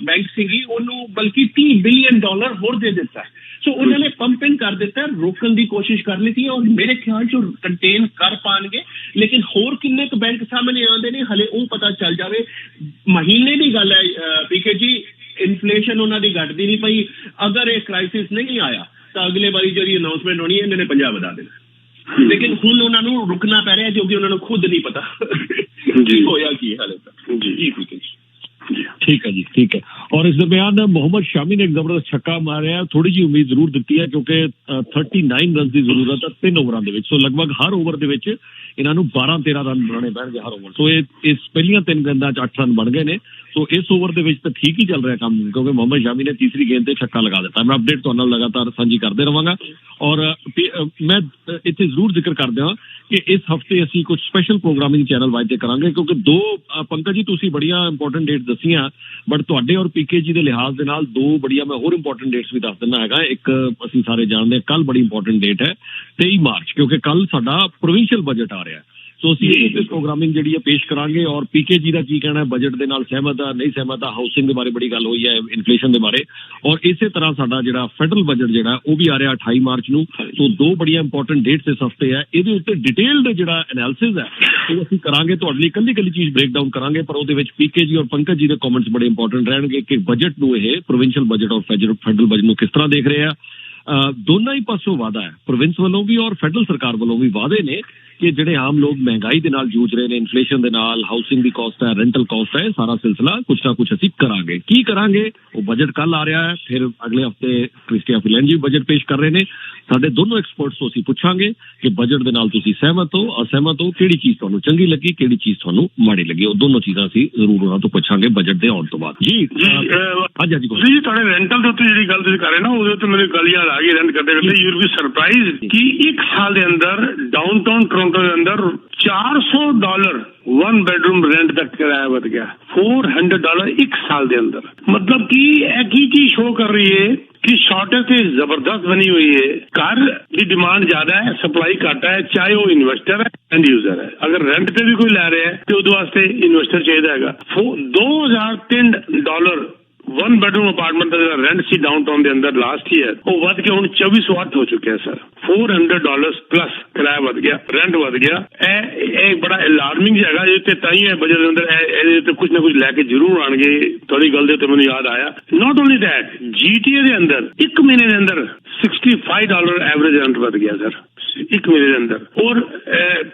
ਬੈਂਕ ਸੀਗੀ ਉਹਨੂੰ ਬਲਕਿ $30 ਬਿਲੀਅਨ ਹੋਰ ਦੇ ਦਿੱਤਾ। ਸੋ ਉਹਨਾਂ ਨੇ ਪੰਪ ਇਨ ਕਰ ਦਿੱਤਾ, ਰੋਕਣ ਦੀ ਕੋਸ਼ਿਸ਼ ਕਰ ਲਈ ਸੀ, ਔਰ ਮੇਰੇ ਖਿਆਲ 'ਚ ਕੰਟੇਨ ਕਰ ਪਾਣਗੇ। ਲੇਕਿਨ ਹੋਰ ਕਿੰਨੇ ਕੁ ਬੈਂਕ ਸਾਹਮਣੇ ਆਉਂਦੇ ਨੇ ਹਲੇ ਉਹ ਪਤਾ ਚੱਲ ਜਾਵੇ। ਮਹੀਨੇ ਦੀ ਗੱਲ ਹੈ ਪੀਕੇ ਜੀ, ਇਨਫਲੇਸ਼ਨ ਉਹਨਾਂ ਦੀ ਘਟਦੀ ਨਹੀਂ ਪਈ। ਅਗਰ ਇਹ ਕ੍ਰਾਈਸਿਸ ਨਹੀਂ ਆਇਆ ਤਾਂ ਅਗਲੇ ਵਾਰੀ ਜਿਹੜੀ ਅਨਾਉਂਸਮੈਂਟ ਹੋਣੀ ਹੈ ਇਹਨਾਂ ਨੇ 50 ਵਧਾ ਦੇਣਾ। ਲੇਕਿਨ ਹੁਣ ਉਹਨਾਂ ਨੂੰ ਰੁਕਣਾ ਪੈ ਰਿਹਾ ਕਿਉਂਕਿ ਉਹਨਾਂ ਨੂੰ ਖੁਦ ਨਹੀਂ ਪਤਾ ਜੀ ਹੋਇਆ ਕੀ ਹਾਲੇ ਤੱਕ। ਜੀ ठीक है जी, ठीक है। और इस दरमियान मोहम्मद शामी ने एक जबरदस्त छक्का मारिया, थोड़ी जी उम्मीद जरूर दी है क्योंकि 39 रन की जरूरत है 3 ओवर के। सो लगभग हर ओवर के इन्होंने 12-13 रन बनाने पैणगे हर ओवर। सो इस पहलियां 3 गेंदा 8 रन बन गए ने। सो इस ओवर के तो ठीक ही चल रहा काम क्योंकि मोहम्मद शामी ने तीसरी गेंद से छक्का लगा दिता। मैं अपडेट तो लगातार साझी करते रहांगा। और मैं इतने जरूर जिक्र कर दिया कि इस हफ्ते असी कुछ स्पैशल प्रोग्रामिंग चैनल वाइज करांगे क्योंकि 2 पंकज जी तुसी बड़िया इंपॉर्टेंट डेट दसियां बट तुहाडे और पीके जी के लिहाज के नाल 2 बड़िया मैं होर इंपॉर्टेंट डेट्स भी दस दिना हैगा। एक असी सारे जानते हैं कल बड़ी इंपॉर्टेंट डेट है 23 मार्च क्योंकि कल साडा प्रोविंशियल बजट आ रहा है। सो असी प्रोग्रामिंग जी पेश करांगे और पीके जी का की कहना है बजट के नाल सहमत है नहीं सहमत है, हाउसिंग के बारे बड़ी गल हुई है, इन्फ्लेशन के बारे। और इस तरह साडा जिहड़ा फैडरल बजट जिहड़ा वो भी आ रहा 28 मार्च नूं। तो 2 बड़िया इंपॉर्टेंट डेट्स इस हफ्ते है। इहदे उत्ते डिटेल्ड जिहड़ा एनालिसिस है वो असी करांगे, तुहाडे लई कल्ली चीज़ ब्रेक डाउन करांगे। पर उहदे विच पीके जी और पंकज जी के कॉमेंट्स बड़े इंपॉर्टेंट रहणगे कि बजट नूं इह प्रोविंशियल बजट और फैडरल बजट नूं किस तरह देख रहे हैं। दोनों ही पासों वादा है, प्रोविंस वालों भी और फैडरल सरकार वालों भी वादे ने कि जिहड़े आम लोग महंगाई दे नाल जूझ रहे हैं, इन्फ्लेशन दे नाल, हाउसिंग दी कॉस्ट है, रेंटल कॉस्ट है, सारा सिलसिला कुछ ना कुछ असीं करांगे। की करांगे वो बजट कल आ रहा है, फिर अगले हफ्ते क्रिस्टिया फिलैन जी बजट पेश कर रहे हैं। साडे दोनों एक्सपर्ट्स तो असीं पुछांगे कि बजट दे नाल तुसीं सहमत हो असहमत हो, किहड़ी चीज़ तुहानूं चंगी लगी, किहड़ी चीज़ तुहानूं माड़ी लगी। वो दोनों चीज़ां असीं जरूर उन्हां तों पुछांगे बजट दे आउण तों बाद। जी हाँ जी जी तुहाडे रेंटल दे उत्ते जिहड़ी गल तुसीं कर रहे ना ਉਹਦੇ ਉੱਤੇ ਮੈਨੂੰ ਗੱਲ याद आ गई। रेंट करते करते यू विल बी सरप्राइज कि 1 साल के अंदर डाउनटाउन टोरंटो के अंदर $400 1 बेडरूम रेंट का किराया बढ़ गया। $400 1 साल के अंदर। मतलब कि एक ही चीज शो कर रही है कि शॉर्टेज से जबरदस्त बनी हुई है। घर की डिमांड ज्यादा है, सप्लाई घट है, चाहे वो इन्वेस्टर है एंड यूजर है। अगर रेंट पे भी कोई लै रहा है तो उस वास्ते इन्वेस्टर चाहिए। $2003 1 बेडरूम अपार्टमेंट का जो रेंट सी डाउनटाउन के अंदर लास्ट ईयर वो बढ़ के हुण 2408 हो चुके हैं सर। $400 प्लस किराया बढ़ गया, रेंट बढ़ गया। एक बड़ा अलार्मिंग जगह जिते ताई है बजट के अंदर कुछ ना कुछ लैके जरूर आएंगे। थोड़ी गल दे मैंने याद आया। नॉट ओनली दैट GTA के अंदर 1 महीने के अंदर $65 एवरेज रेंट बढ़ गया सर 1 महीने के अंदर। और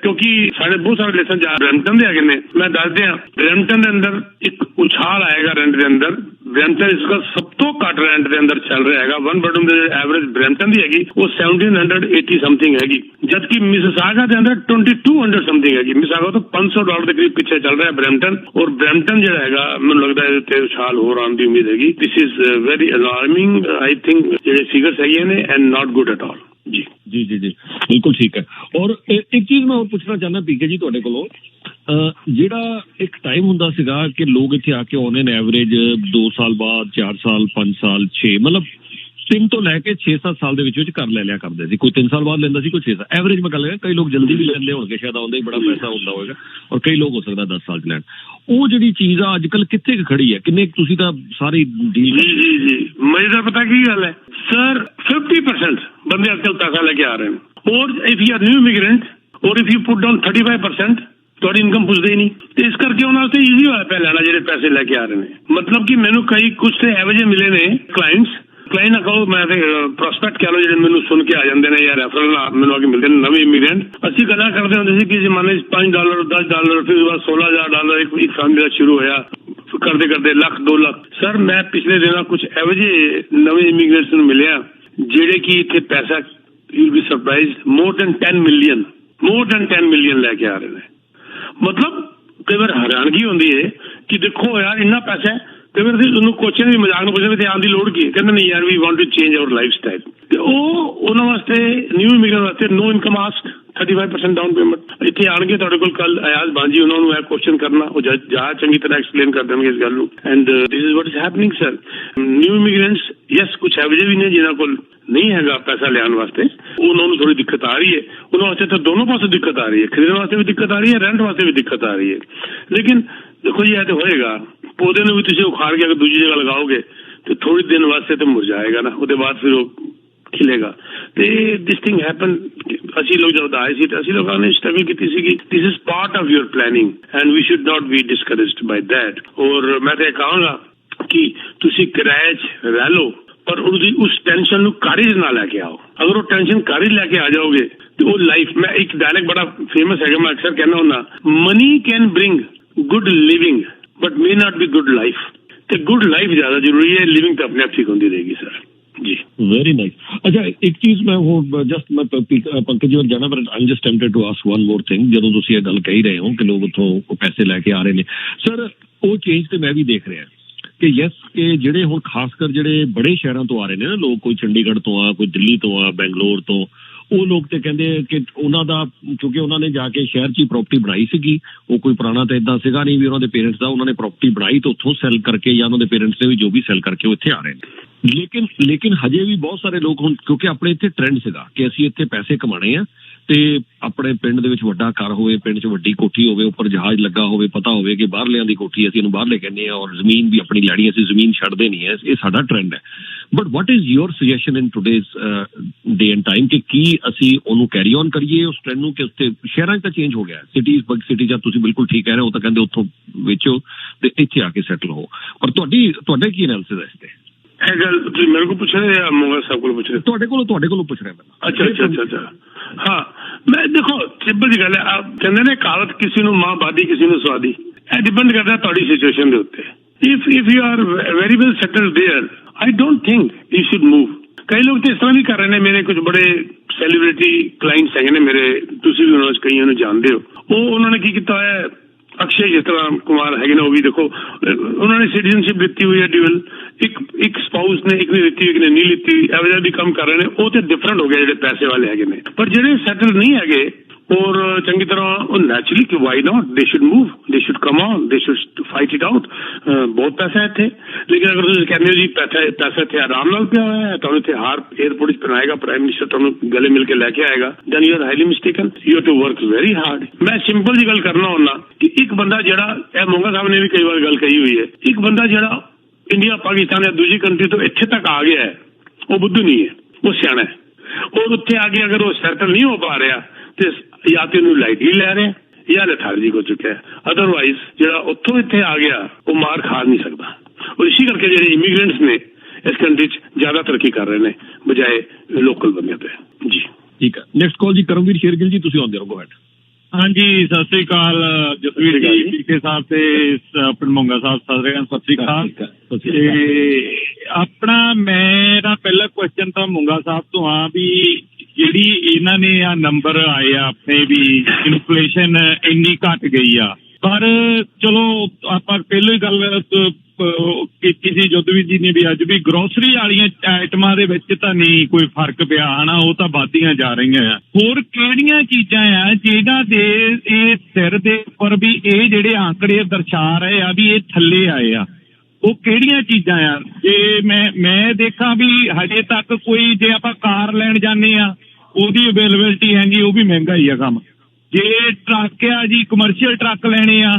क्योंकि साढ़े बहुत सारे लेसन ब्रैम्पटन के आगे ने मैं दस दिया ब्रैम्पटन के अंदर एक उछाल आएगा रेंट के अंदर। ब्रैम्पटन इसका सब तो घट रेंट के अंदर चल रहा है। 1 बेडरूम एवरेज ब्रैम्पटन की हैगी वो 1780 समथिंग हैगी, जबकि मिसिसागा के अंदर 2200 समथिंग हैगी। मिसिसागा तो $500 के करीब पीछे चल रहा है ब्रैम्पटन। और ब्रैम्पटन जो हैगा मैंने लगता है उछाल हो रहा की उम्मीद हैगी। This is very alarming I think जो फिगर्स है ने and not good at all. जी जी जी जी बिल्कुल ठीक है। और एक चीज मैं और पूछना चाहना पीके जी तुहाडे कोलों ਜਿਹੜਾ एक टाइम हुंदा सीगा कि लोग इत्थे आके आउंदे ने एवरेज 2 साल बाद 4 साल 5 साल 6 मतलब 3 तो लैके 6-7 साल ਦੇ ਵਿੱਚ ਕਰ ਲੈ ਲਿਆ ਕਰਦੇ ਸੀ। ਕੋਈ 3 ਸਾਲ ਬਾਅਦ ਲੈਂਦਾ ਸੀ, ਕੋਈ 6 ਸਾਲ एवरेज मैं गल कर। कई लोग जल्दी भी लेंदे होणगे, शायद आउंदा ही बड़ा पैसा ਹੁੰਦਾ होएगा और कई लोग हो सकदा 10 साल ਚ ਲੈਣ। ਉਹ ਜਿਹੜੀ ਚੀਜ਼ ਆ ਅੱਜਕੱਲ ਕਿੱਥੇ ਖੜੀ ਹੈ, ਕਿੰਨੇ ਤੁਸੀਂ ਤਾਂ ਸਾਰੀ ਡੀਲ जी मेरी तो पता की गल है सर 50% बंदे आजकल पैसा लेके आ रहे हैं। और if you are new immigrant और इफ यू पुट डाउन 35% थोड़ी इनकम पुछते ही नहीं। तो इस करके उन्होंने ईजी होया पै लैना जो पैसे लेके आ रहे हैं। मतलब कि मैनू कई कुछ तो एवजे मिले ने क्लाइंट्स क्लाइंट ना कहो मैं प्रोस्पेक्ट कह लो जो मैनू सुन के आ जाते हैं या रेफरल मैनू आके मिलते हैं नवे इमिग्रेंट। असं गल्लां करते होंगे सी कि जमाने $5 $10 फिर बाद $16,000 एक फैमिली का शुरू होया करते करते लाख 2 लाख। सर मैं पिछले दिन कुछ एवजे नवे इमिग्रेंट्स मिले जेडे कि इतने पैसा you be surprise more than 10 million लैके आ रहे हैं। मतलब कई बार हैरानगी होती है कि देखो यार इन्ना पैसा है। कई बार उन्होंने क्वेश्चन भी मजाक में पूछते आने की लोड़ की कहते नहीं यार we want to change our lifestyle. तो उन्होंने वास्ते न्यू इमिग्रेंट वास्ते no income ask 35% down payment इतने आएंगे तुहाडे कोल कल अयाज बांजी उन्होंने क्वेश्चन करना वो जहाँ चंगी तरह एक्सप्लेन कर देंगे इस गल and this is what is happening sir. New immigrants yes कुछ एवरेज भी ने जिन्होंने कोल नहीं हैगा पैसा लियान वास्ते उन्होंने थोड़ी दिक्कत आ रही है। उन्होंने वास्ते तो दोनों पासे दिक्कत आ रही है, खरीदने वास्ते भी दिक्कत आ रही है, रेंट वास्ते भी दिक्कत आ रही है। लेकिन देखो जी तो होएगा पौधे ने भी तुम उखाड़ के अगर दूसरी जगह लगाओगे तो थोड़ी दिन वास्ते तो मुरझाएगा ना, उसके बाद फिर वो खिलेगा। तो दिस थिंग हैपन असी लोग जब आए थे असी लोगों ने स्ट्रगल की सी कि this is part of your planning and we should not be discouraged by that. और मैं तो कहूँगा कि ਤੁਸੀਂ ਕਿਰਾਏ 'ਚ ਰਹਿ ਲਓ ਪਰ ਉਹਦੀ ਉਸ ਟੈਨਸ਼ਨ ਨੂੰ ਘਰ 'ਚ ਨਾ ਲੈ ਕੇ ਆਓ। ਅਗਰ ਉਹ ਟੈਨਸ਼ਨ ਘਰ 'ਚ ਲੈ ਕੇ ਆ ਜਾਓਗੇ ਤੇ ਉਹ ਲਾਈਫ, ਮੈਂ ਇੱਕ ਡਾਇਲੌਗ ਬੜਾ ਫੇਮਸ ਹੈਗਾ, ਮੈਂ ਅਕਸਰ ਕਹਿੰਦਾ ਹੁੰਦਾ, money can bring good living but may not be good life. ਤੇ ਗੁੱਡ ਲਾਈਫ ਜ਼ਿਆਦਾ ਜ਼ਰੂਰੀ ਹੈ, ਲਿਵਿੰਗ ਤਾਂ ਆਪਣੇ ਆਪ ਠੀਕ ਹੁੰਦੀ ਰਹੇਗੀ ਸਰ ਜੀ। Very nice. अच्छा, एक चीज मैं वो जस्ट मैं पंकज जी और जाना, पर I am just tempted to ask one more thing. ਜਦੋਂ ਤੁਸੀਂ ਇਹ ਗੱਲ ਕਹੀ ਰਹੇ ਹੋ ਕਿ ਲੋਕ ਉੱਥੋਂ ਪੈਸੇ ਲੈ ਕੇ ਆ ਰਹੇ ਨੇ ਸਰ, ਉਹ ਚੇਂਜ ਤੇ ਮੈਂ ਵੀ ਦੇਖ ਰਿਹਾ ਕਿ ਯੈਸ, ਕਿ ਜਿਹੜੇ ਹੁਣ ਖਾਸ ਕਰ ਜਿਹੜੇ ਬੜੇ ਸ਼ਹਿਰਾਂ ਤੋਂ ਆ ਰਹੇ ਨੇ ਨਾ ਲੋਕ, ਕੋਈ ਚੰਡੀਗੜ੍ਹ ਤੋਂ ਆ, ਕੋਈ ਦਿੱਲੀ ਤੋਂ ਆ, ਬੈਂਗਲੋਰ ਤੋਂ, ਉਹ ਲੋਕ ਤੇ ਕਹਿੰਦੇ ਕਿ ਉਹਨਾਂ ਦਾ, ਕਿਉਂਕਿ ਉਹਨਾਂ ਨੇ ਜਾ ਕੇ ਸ਼ਹਿਰ 'ਚ ਹੀ ਪ੍ਰਾਪਰਟੀ ਬਣਾਈ ਸੀਗੀ, ਉਹ ਕੋਈ ਪੁਰਾਣਾ ਤਾਂ ਇਦਾਂ ਸੀਗਾ ਨਹੀਂ ਵੀ ਉਹਨਾਂ ਦੇ ਪੇਰੈਂਟਸ ਦਾ, ਉਹਨਾਂ ਨੇ ਪ੍ਰਾਪਰਟੀ ਬਣਾਈ ਤੇ ਉੱਥੋਂ ਸੈਲ ਕਰਕੇ, ਜਾਂ ਉਹਨਾਂ ਦੇ ਪੇਰੈਂਟਸ ਨੇ ਵੀ ਜੋ ਵੀ ਸੈਲ ਕਰਕੇ ਉਹ ਇੱਥੇ ਆ ਰਹੇ ਨੇ। ਲੇਕਿਨ ਹਜੇ ਵੀ ਬਹੁਤ ਸਾਰੇ ਲੋਕ ਹੁਣ, ਕਿਉਂਕਿ ਆਪਣੇ ਇੱਥੇ ਟ੍ਰੈਂਡ ਸੀਗਾ ਕਿ ਅਸੀਂ ਇੱਥੇ ਪੈਸੇ ਕਮਾਣੇ ਆ ਤੇ ਆਪਣੇ ਪਿੰਡ ਦੇ ਵਿੱਚ ਵੱਡਾ ਘਰ ਹੋਵੇ, ਪਿੰਡ 'ਚ ਵੱਡੀ ਕੋਠੀ ਹੋਵੇ, ਉੱਪਰ ਜਹਾਜ਼ ਲੱਗਾ ਹੋਵੇ, ਪਤਾ ਹੋਵੇ ਕਿ ਬਾਹਰਲਿਆਂ ਦੀ ਕੋਠੀ, ਅਸੀਂ ਇਹਨੂੰ ਬਾਹਰਲੇ ਕਹਿੰਦੇ ਆ, ਔਰ ਜ਼ਮੀਨ ਵੀ ਆਪਣੀ ਲੈਣੀ, ਅਸੀਂ ਜ਼ਮੀਨ ਛੱਡਦੇ ਨਹੀਂ ਹੈ, ਇਹ ਸਾਡਾ ਟ੍ਰੈਂਡ ਹੈ। But what is your suggestion in today's day and time ਕਿ ਕੀ ਅਸੀਂ ਉਹਨੂੰ ਕੈਰੀ ਔਨ ਕਰੀਏ ਉਸ ਟ੍ਰੈਂਡ ਨੂੰ, ਕਿ ਉੱਥੇ ਸ਼ਹਿਰਾਂ 'ਚ ਤਾਂ ਚੇਂਜ ਹੋ ਗਿਆ, ਸਿਟੀਜ਼ ਬਗ ਸਿਟੀ 'ਚ ਤੁਸੀਂ ਬਿਲਕੁਲ ਠੀਕ ਕਹਿ ਰਹੇ ਹੋ, ਤਾਂ ਕਹਿੰਦੇ ਉੱਥੋਂ ਵੇਚੋ ਤੇ ਇੱਥੇ ਆ ਕੇ ਸੈਟਲ ਹੋ, ਪਰ ਤੁਹਾਡਾ ਕੀ ਐਨਾਲਿਸਿਸ ਹੈ ਇਸ ਤੇ? ਇਹ ਗੱਲ ਤੁਸੀਂ ਮੇਰੇ ਕੋਲ ਪੁੱਛ ਰਹੇ ਜਾਂ ਮੋਗਾ ਸਾਹਿਬ ਕੋਲ ਪੁੱਛ ਰਹੇ? ਤੁਹਾਡੇ ਕੋਲੋਂ ਪੁੱਛ ਰਿਹਾ ਮੈਂ। ਅੱਛਾ। ਹਾਂ, ਮੈਂ ਦੇਖੋ ਸਿੰਪਲ ਜੀ ਗੱਲ ਹੈ, ਆਪ ਕਹਿੰਦੇ ਨੇ ਕਹਾਵਤ, ਕਿਸੇ ਨੂੰ ਮਾਂ ਬਾਦੀ ਕਿਸੇ ਨੂੰ ਸਵਾਦੀ, ਇਹ ਡਿਪੈਂਡ ਕਰਦਾ ਤੁਹਾਡੀ ਸਿਚੁਏਸ਼ਨ ਦੇ ਉੱਤੇ। If you are very well settled there, I don't think you should move. ਕਈ ਲੋਕ ਤੇ ਇਸ ਤਰ੍ਹਾਂ ਵੀ ਕਰ ਰਹੇ ਨੇ, ਮੇਰੇ ਕੁਝ ਬੜੇ ਸੈਲੀਬ੍ਰਿਟੀ ਕਲਾਇੰਟਸ ਹੈਗੇ ਨੇ ਮੇਰੇ, ਤੁਸੀਂ ਵੀ ਉਹਨਾਂ 'ਚ ਕਈਆਂ ਨੂੰ ਜਾਣਦੇ ਹੋ, ਉਹਨਾਂ ਨੇ ਕੀ ਕੀਤਾ ਹੋਇਆ, ਅਕਸ਼ੇ ਜਿਸ ਤਰ੍ਹਾਂ ਕੁਮਾਰ ਹੈਗੇ ਨੇ, ਉਹ ਵੀ ਦੇਖੋ ਉਹਨਾਂ ਨੇ ਸਿਟੀਜ਼ਨਸ਼ਿਪ ਲਿੱਤੀ ਹੋਈ ਹੈ ਡਿਊਅਲ, ਇੱਕ ਸਪਾਊਸ ਨੇ, ਇੱਕ ਨੇ ਲਿੱਤੀ ਹੋਈ, ਇੱਕ ਨੇ ਨਹੀਂ ਲਿੱਤੀ, ਇਹੋ ਜਿਹਾ ਵੀ ਕੰਮ ਕਰ ਰਹੇ ਨੇ। ਉਹ ਤੇ ਡਿਫਰੈਂਟ ਹੋ ਗਿਆ ਜਿਹੜੇ ਪੈਸੇ ਵਾਲੇ ਹੈਗੇ ਨੇ, ਪਰ ਜਿਹੜੇ ਸੈਟਲ ਨਹੀਂ ਹੈਗੇ ਔਰ ਚੰਗੀ ਤਰ੍ਹਾਂ, ਉਹ ਨੈਚੁਰਲੀ ਕਿ ਵਾਈ ਨਾਟ, ਦੇ ਸ਼ੁਡ ਮੂਵ, ਦੇ ਸ਼ੁਡ ਕਮ ਔਨ, ਦੇ ਸ਼ੁਡ ਫਾਈਟ ਇਟ ਆਊਟ। ਬਹੁਤ ਪੈਸਾ ਹੈ ਇੱਥੇ, ਲੇਕਿਨ ਅਗਰ ਤੁਸੀਂ ਕਹਿੰਦੇ ਹੋ ਜੀ ਪੈਸਾ ਇੱਥੇ ਆਰਾਮ ਨਾਲ ਪਿਆ ਹੋਇਆ ਹੈ, ਤੁਹਾਨੂੰ ਇੱਥੇ ਹਾਰ ਏਅਰਪੋਰਟ 'ਚ ਬਣਾਏਗਾ, ਪ੍ਰਾਈਮ ਮਿਨਿਸਟਰ ਤੁਹਾਨੂੰ ਗਲੇ ਮਿਲ ਕੇ ਲੈ ਕੇ ਆਏਗਾ, then you are highly mistaken, you have to work very hard. ਮੈਂ ਸਿੰਪਲ ਜੀ ਗੱਲ ਕਰਨਾ ਹੁੰਦਾ ਕਿ ਇੱਕ ਬੰਦਾ ਜਿਹੜਾ, ਇਹ ਮੋਗਾ ਸਾਹਿਬ ਨੇ ਵੀ ਕਈ ਵਾਰ ਗੱਲ ਕਹੀ ਹੋਈ ਹੈ, ਇੱਕ ਬੰਦਾ ਜਿਹੜਾ ਇੰਡੀਆ, ਪਾਕਿਸਤਾਨ ਜਾਂ ਦੂਜੀ ਕੰਟਰੀ ਤੋਂ ਇੱਥੇ ਤੱਕ ਆ ਗਿਆ ਹੈ, ਉਹ ਬੁੱਧੂ ਨਹੀਂ ਹੈ, ਉਹ ਸਿਆਣਾ ਹੈ। ਔਰ ਉੱਥੇ ਆ ਕੇ ਅਗਰ ਉਹ ਸੈਟਲ ਨਹੀਂ ਹੋ ਪਾ ਰਿਹਾ ਤੇ ਜਾਂ ਤੇ ਉਹਨੂੰ ਲਾਈਟਲੀ ਲੈ ਰਿਹਾ ਜਾਂ ਲੈਥਾਰਜੀ ਹੋ ਚੁੱਕਿਆ ਹੈ। ਅਦਰਵਾਈਜ਼ ਜਿਹੜਾ ਉੱਥੋਂ ਇੱਥੇ ਆ ਗਿਆ ਉਹ ਮਾਰ ਖਾ ਨਹੀਂ ਸਕਦਾ। ਔਰ ਇਸੇ ਕਰਕੇ ਜਿਹੜੇ ਇਮੀਗ੍ਰੈਂਟਸ ਨੇ ਇਸ ਕੰਟਰੀ 'ਚ ਜ਼ਿਆਦਾ ਤਰੱਕੀ ਕਰ ਰਹੇ ਨੇ ਬਜਾਏ ਲੋਕਲ ਬੰਦਿਆਂ ਤੇ ਜੀ। ਠੀਕ ਹੈ, ਨੈਕਸਟ ਕਾਲ ਜੀ ਕਰਮਵੀਰ ਸ਼ੇਰਗਿੱਲ ਜੀ, ਤੁਸੀਂ ਆਉਂਦੇ ਰਹੋ, ਗੋ ਹੈਡ। ਹਾਂਜੀ, ਸਤਿ ਸ੍ਰੀ ਅਕਾਲ ਜਸਵੀਰ ਜੀ, ਪੀਕੇ ਸਾਹਿਬ ਤੇ ਆਪਣੇ ਮੋਂਗਾ ਸਾਹਿਬ, ਸਤਿ ਸ੍ਰੀ ਅਕਾਲ। ਤੇ ਆਪਣਾ ਮੇਰਾ ਪਹਿਲਾ ਕੁਐਸਚਨ ਤਾਂ ਮੋਂਗਾ ਸਾਹਿਬ ਤੋਂ ਆ ਵੀ ਜਿਹੜੀ ਇਹਨਾਂ ਨੇ ਆ ਨੰਬਰ ਆਏ ਆ ਆਪਣੇ ਵੀ ਇਨਫਲੇਸ਼ਨ ਇੰਨੀ ਘਟ ਗਈ ਆ, ਪਰ ਚਲੋ ਆਪਾਂ ਪਹਿਲਾਂ ਹੀ ਗੱਲ ਕੀਤੀ ਸੀ ਜੋਧਵੀਰ ਜੀ ਨੇ ਵੀ ਅੱਜ ਵੀ ਗਰੋਸਰੀ ਵਾਲੀਆਂ ਆਈਟਮਾਂ ਦੇ ਵਿੱਚ ਤਾਂ ਨਹੀਂ ਕੋਈ ਫਰਕ ਪਿਆ ਹਨਾ, ਉਹ ਤਾਂ ਵੱਧਦੀਆਂ ਜਾ ਰਹੀਆਂ ਆ। ਹੋਰ ਕਿਹੜੀਆਂ ਚੀਜ਼ਾਂ ਆ ਜਿਹਨਾਂ ਦੇ ਇਹ ਸਿਰ ਦੇ ਉੱਪਰ ਵੀ ਇਹ ਜਿਹੜੇ ਆંકੜੇ ਦਰਸਾ ਰਹੇ ਆ ਵੀ ਇਹ ਥੱਲੇ ਆਏ ਆ, ਉਹ ਕਿਹੜੀਆਂ ਚੀਜ਼ਾਂ ਆ? ਜੇ ਮੈਂ ਦੇਖਾਂ ਵੀ ਹਜੇ ਤੱਕ ਕੋਈ, ਜੇ ਆਪਾਂ ਕਾਰ ਲੈਣ ਜਾਂਦੇ ਆ ਉਹਦੀ ਅਵੇਲੇਬਿਲਟੀ ਹੈਗੀ, ਉਹ ਵੀ ਮਹਿੰਗਾ ਹੀ ਆ ਕੰਮ। ਜੇ ਟਰੱਕ ਆ ਜੀ, ਕਮਰਸ਼ੀਅਲ ਟਰੱਕ ਲੈਣੇ ਆ,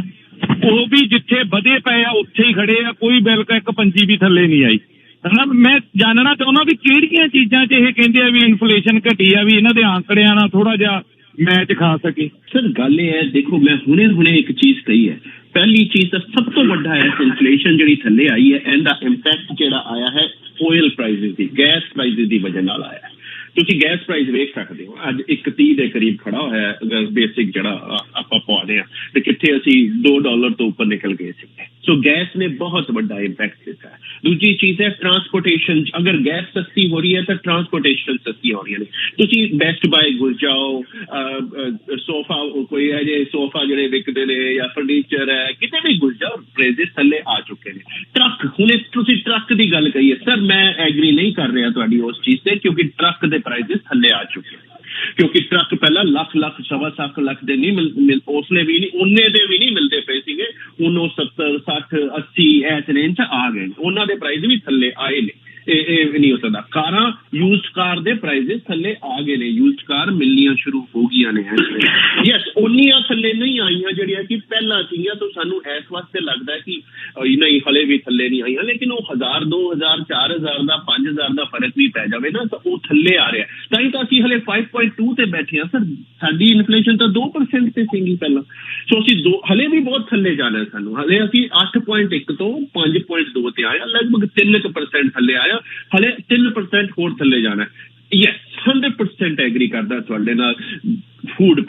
ਉਹ ਵੀ ਜਿੱਥੇ ਵਧੇ ਪਏ ਆ ਉੱਥੇ ਹੀ ਖੜੇ ਆ, ਕੋਈ ਬਿੱਲ ਇੱਕ ਪੰਜੀ ਵੀ ਥੱਲੇ ਨਹੀਂ ਆਈ ਹਨਾ। ਮੈਂ ਜਾਣਨਾ ਚਾਹੁੰਦਾ ਵੀ ਕਿਹੜੀਆਂ ਚੀਜ਼ਾਂ 'ਚ ਇਹ ਕਹਿੰਦੇ ਆ ਵੀ ਇਨਫਲੇਸ਼ਨ ਘਟੀ ਆ, ਵੀ ਇਹਨਾਂ ਦੇ ਆંકੜਿਆਂ ਨਾਲ ਥੋੜਾ ਜਿਹਾ ਮੈਚ ਖਾ ਸਕੇ। ਸਰ ਗੱਲ ਇਹ ਹੈ, ਦੇਖੋ ਮੈਂ ਹੁਣੇ ਇੱਕ ਚੀਜ਼ ਕਹੀ ਹੈ, ਪਹਿਲੀ ਚੀਜ਼ ਤਾਂ ਸਭ ਤੋਂ ਵੱਡਾ ਹੈ ਇਨਫਲੇਸ਼ਨ ਜਿਹੜੀ ਥੱਲੇ ਆਈ ਹੈ, ਇਹਦਾ ਇੰਪੈਕਟ ਜਿਹੜਾ ਆਇਆ ਹੈ ਆਇਲ ਪ੍ਰਾਈਸਿਸ ਦੀ, ਗੈਸ ਪ੍ਰਾਈਸਿਸ ਦੀ ਵਜ੍ਹਾ ਨਾਲ ਆਇਆ ਹੈ। ਤੁਸੀਂ ਗੈਸ ਪ੍ਰਾਈਸ ਵੇਖ ਸਕਦੇ ਹੋ, ਅੱਜ 1.30 ਦੇ ਕਰੀਬ ਖੜਾ ਹੋਇਆ ਹੈ ਬੇਸਿਕ ਜਿਹੜਾ ਆਪਾਂ ਪਾਉਂਦੇ ਆ, ਤੇ ਕਿੱਥੇ ਅਸੀਂ $2 ਤੋਂ ਉੱਪਰ ਨਿਕਲ ਗਏ ਸੀ। ਸੋ ਗੈਸ ਨੇ ਬਹੁਤ ਵੱਡਾ ਇੰਪੈਕਟ ਦਿੱਤਾ ਹੈ। ਦੂਜੀ ਚੀਜ਼ ਹੈ ਟਰਾਂਸਪੋਰਟੇਸ਼ਨ, ਅਗਰ ਗੈਸ ਸਸਤੀ ਹੋ ਰਹੀ ਹੈ ਤਾਂ ਟਰਾਂਸਪੋਰਟੇਸ਼ਨ ਸਸਤੀ ਹੋ ਰਹੀਆਂ ਨੇ। ਤੁਸੀਂ ਬੈਸਟ ਬਾਏ ਗੁਲ ਜਾਓ, ਸੋਫਾ ਕੋਈ ਹੈ ਜੇ ਸੋਫਾ ਜਿਹੜੇ ਵਿਕਦੇ ਨੇ ਜਾਂ ਫਰਨੀਚਰ ਹੈ, ਕਿਤੇ ਵੀ ਗੁਲ ਜਾਓ, ਪ੍ਰਾਈਸਿਸ ਥੱਲੇ ਆ ਚੁੱਕੇ ਨੇ। ਟਰੱਕ, ਹੁਣੇ ਤੁਸੀਂ ਟਰੱਕ ਦੀ ਗੱਲ ਕਹੀ ਹੈ ਸਰ, ਮੈਂ ਐਗਰੀ ਨਹੀਂ ਕਰ ਰਿਹਾ ਤੁਹਾਡੀ ਉਸ ਚੀਜ਼ ਤੇ, ਕਿਉਂਕਿ ਟਰੱਕ ਦੇ ਪ੍ਰਾਈਸਿਸ ਥੱਲੇ ਆ ਚੁੱਕੇ ਨੇ। ਕਿਉਂਕਿ ਟਰੱਕ ਪਹਿਲਾਂ ਲੱਖ, ਸਵਾ ਲੱਖ ਦੇ ਨਹੀਂ ਉਸਨੇ ਵੀ ਨਹੀਂ, ਉਹਨੇ ਦੇ ਵੀ ਨਹੀਂ ਮਿਲਦੇ ਪਏ ਸੀਗੇ, ਹੁਣ ਉਹ 70, 60, 80 ਇਸ ਰੇਂਜ 'ਚ ਆ ਗਏ, ਉਹਨਾਂ ਦੇ ਪ੍ਰਾਈਸ ਵੀ ਥੱਲੇ ਆਏ ਨੇ। ਇਹ ਨਹੀਂ ਹੋ ਸਕਦਾ। ਕਾਰਾਂ, ਯੂਜ਼ਡ ਕਾਰ ਦੇ ਪ੍ਰਾਈਸਿਸ ਥੱਲੇ ਆ ਗਏ ਨੇ, ਯੂਜ਼ਡ ਕਾਰ ਮਿਲਣੀਆਂ ਸ਼ੁਰੂ ਹੋ ਗਈਆਂ ਨੇ। ਯੈਸ, ਉਨੀਆਂ ਥੱਲੇ ਨਹੀਂ ਆਈਆਂ ਜਿਹੜੀਆਂ ਕਿ ਪਹਿਲਾਂ ਸੀਗੀਆਂ, ਤਾਂ ਸਾਨੂੰ ਇਸ ਵਾਸਤੇ ਲੱਗਦਾ ਕਿ ਨਹੀਂ ਹਲੇ ਵੀ ਥੱਲੇ ਨਹੀਂ ਆਈਆਂ, ਲੇਕਿਨ ਉਹ 1000, 2000, 4000 ਦਾ 5000 ਦਾ ਫਰਕ ਵੀ ਪੈ ਜਾਵੇ ਨਾ, ਤਾਂ ਉਹ ਥੱਲੇ ਆ ਰਿਹਾ। ਤਾਂ ਹੀ ਤਾਂ ਅਸੀਂ ਹਲੇ 5.2 ਤੇ ਬੈਠੇ ਹਾਂ ਸਰ, ਸਾਡੀ ਇਨਫਲੇਸ਼ਨ ਤਾਂ 2% ਤੇ ਸੀਗੀ ਪਹਿਲਾਂ। ਸੋ ਅਸੀਂ ਹਲੇ ਵੀ ਬਹੁਤ ਥੱਲੇ ਜਾਣਾ ਸਾਨੂੰ। ਹਲੇ ਅਸੀਂ 8.1 ਤੋਂ 5.2 ਤੇ ਆਇਆ, ਲਗਭਗ 3% ਥੱਲੇ ਆਇਆ, ਹਲੇ 3% ਹੋਰ ਥੱਲੇ ਜਾਣਾ। ਯੈਸ 100% ਐਗਰੀ ਕਰਦਾ ਤੁਹਾਡੇ ਨਾਲ। ਫੂਡ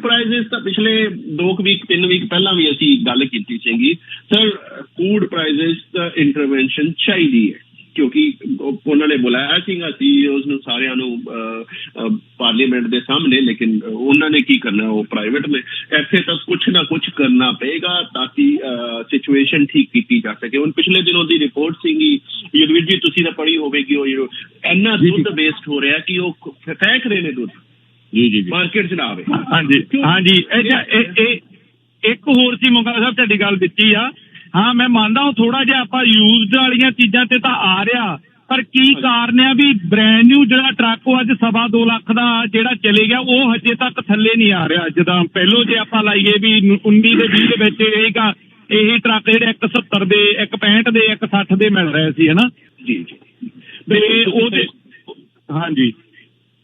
ਪ੍ਰਾਈਸਿਸ ਤਾਂ ਪਿਛਲੇ 2 ਵੀਕ 3 ਵੀਕ ਪਹਿਲਾਂ ਵੀ ਅਸੀਂ ਗੱਲ ਕੀਤੀ ਸੀਗੀ ਸਰ। ਫੂਡ ਪ੍ਰਾਈਸਿਸ ਦਾ ਇੰਟਰਵੈਂਸ਼ਨ ਚਾਹੀਦੀ ਹੈ ਕਿਉਂਕਿ ਉਹਨਾਂ ਨੇ ਬੁਲਾਇਆ ਸੀਗਾ ਸੀਈਓਜ਼ ਨੂੰ ਸਾਰਿਆਂ ਨੂੰ ਪਾਰਲੀਮੈਂਟ ਦੇ ਸਾਹਮਣੇ, ਲੇਕਿਨ ਉਹਨਾਂ ਨੇ ਕੀ ਕਰਨਾ, ਉਹ ਪ੍ਰਾਈਵੇਟ ਨੇ। ਇੱਥੇ ਤਾਂ ਕੁਛ ਨਾ ਕੁਛ ਕਰਨਾ ਪਏਗਾ ਤਾਂ ਕਿ ਸਿਚੁਏਸ਼ਨ ਠੀਕ ਕੀਤੀ ਜਾ ਸਕੇ। ਹੁਣ ਪਿਛਲੇ ਦਿਨੋਂ ਦੀ ਰਿਪੋਰਟ ਸੀਗੀ ਯੁਧਵੀਰ ਜੀ, ਤੁਸੀਂ ਤਾਂ ਪੜ੍ਹੀ ਹੋਵੇਗੀ, ਉਹ ਇੰਨਾ ਦੁੱਧ ਵੇਸਟ ਹੋ ਰਿਹਾ ਕਿ ਉਹ ਫੈਂਕ ਰਹੇ ਨੇ ਦੁੱਧ ਜੀ ਮਾਰਕੀਟ 'ਚ ਨਾ ਆਵੇ। ਹਾਂਜੀ ਇੱਕ ਹੋਰ ਸੀ ਮੁੰਗਾ ਸਾਹਿਬ, ਤੁਹਾਡੀ ਗੱਲ ਦਿੱਤੀ ਆ। ਹਾਂ ਮੈਂ ਮੰਨਦਾ ਉਹ ਥੋੜਾ ਜਿਹਾ ਆਪਾਂ ਯੂਜ਼ਡ ਵਾਲੀਆਂ ਚੀਜ਼ਾਂ ਤੇ ਤਾਂ ਆ ਰਿਹਾ, ਪਰ ਕੀ ਕਾਰਨ ਆ ਵੀ ਬ੍ਰੈਂਡ ਨਿਊ ਜਿਹੜਾ ਟਰੱਕ ਉਹ ਅੱਜ 2.25 ਲੱਖ ਦਾ ਜਿਹੜਾ ਚਲੇ ਗਿਆ ਉਹ ਹਜੇ ਤੱਕ ਥੱਲੇ ਨਹੀਂ ਆ ਰਿਹਾ। ਜਿੱਦਾਂ ਪਹਿਲੋਂ ਜੇ ਆਪਾਂ ਲਾਈਏ ਵੀ 19 ਦੇ 20 ਦੇ ਵਿੱਚ ਇਹੀ ਟਰੱਕ ਜਿਹੜੇ 170 ਦੇ 165 ਦੇ 160 ਦੇ ਮਿਲ ਰਹੇ ਸੀ ਹਨਾ ਜੀ ਤੇ ਉਹਦੇ ਹਾਂਜੀ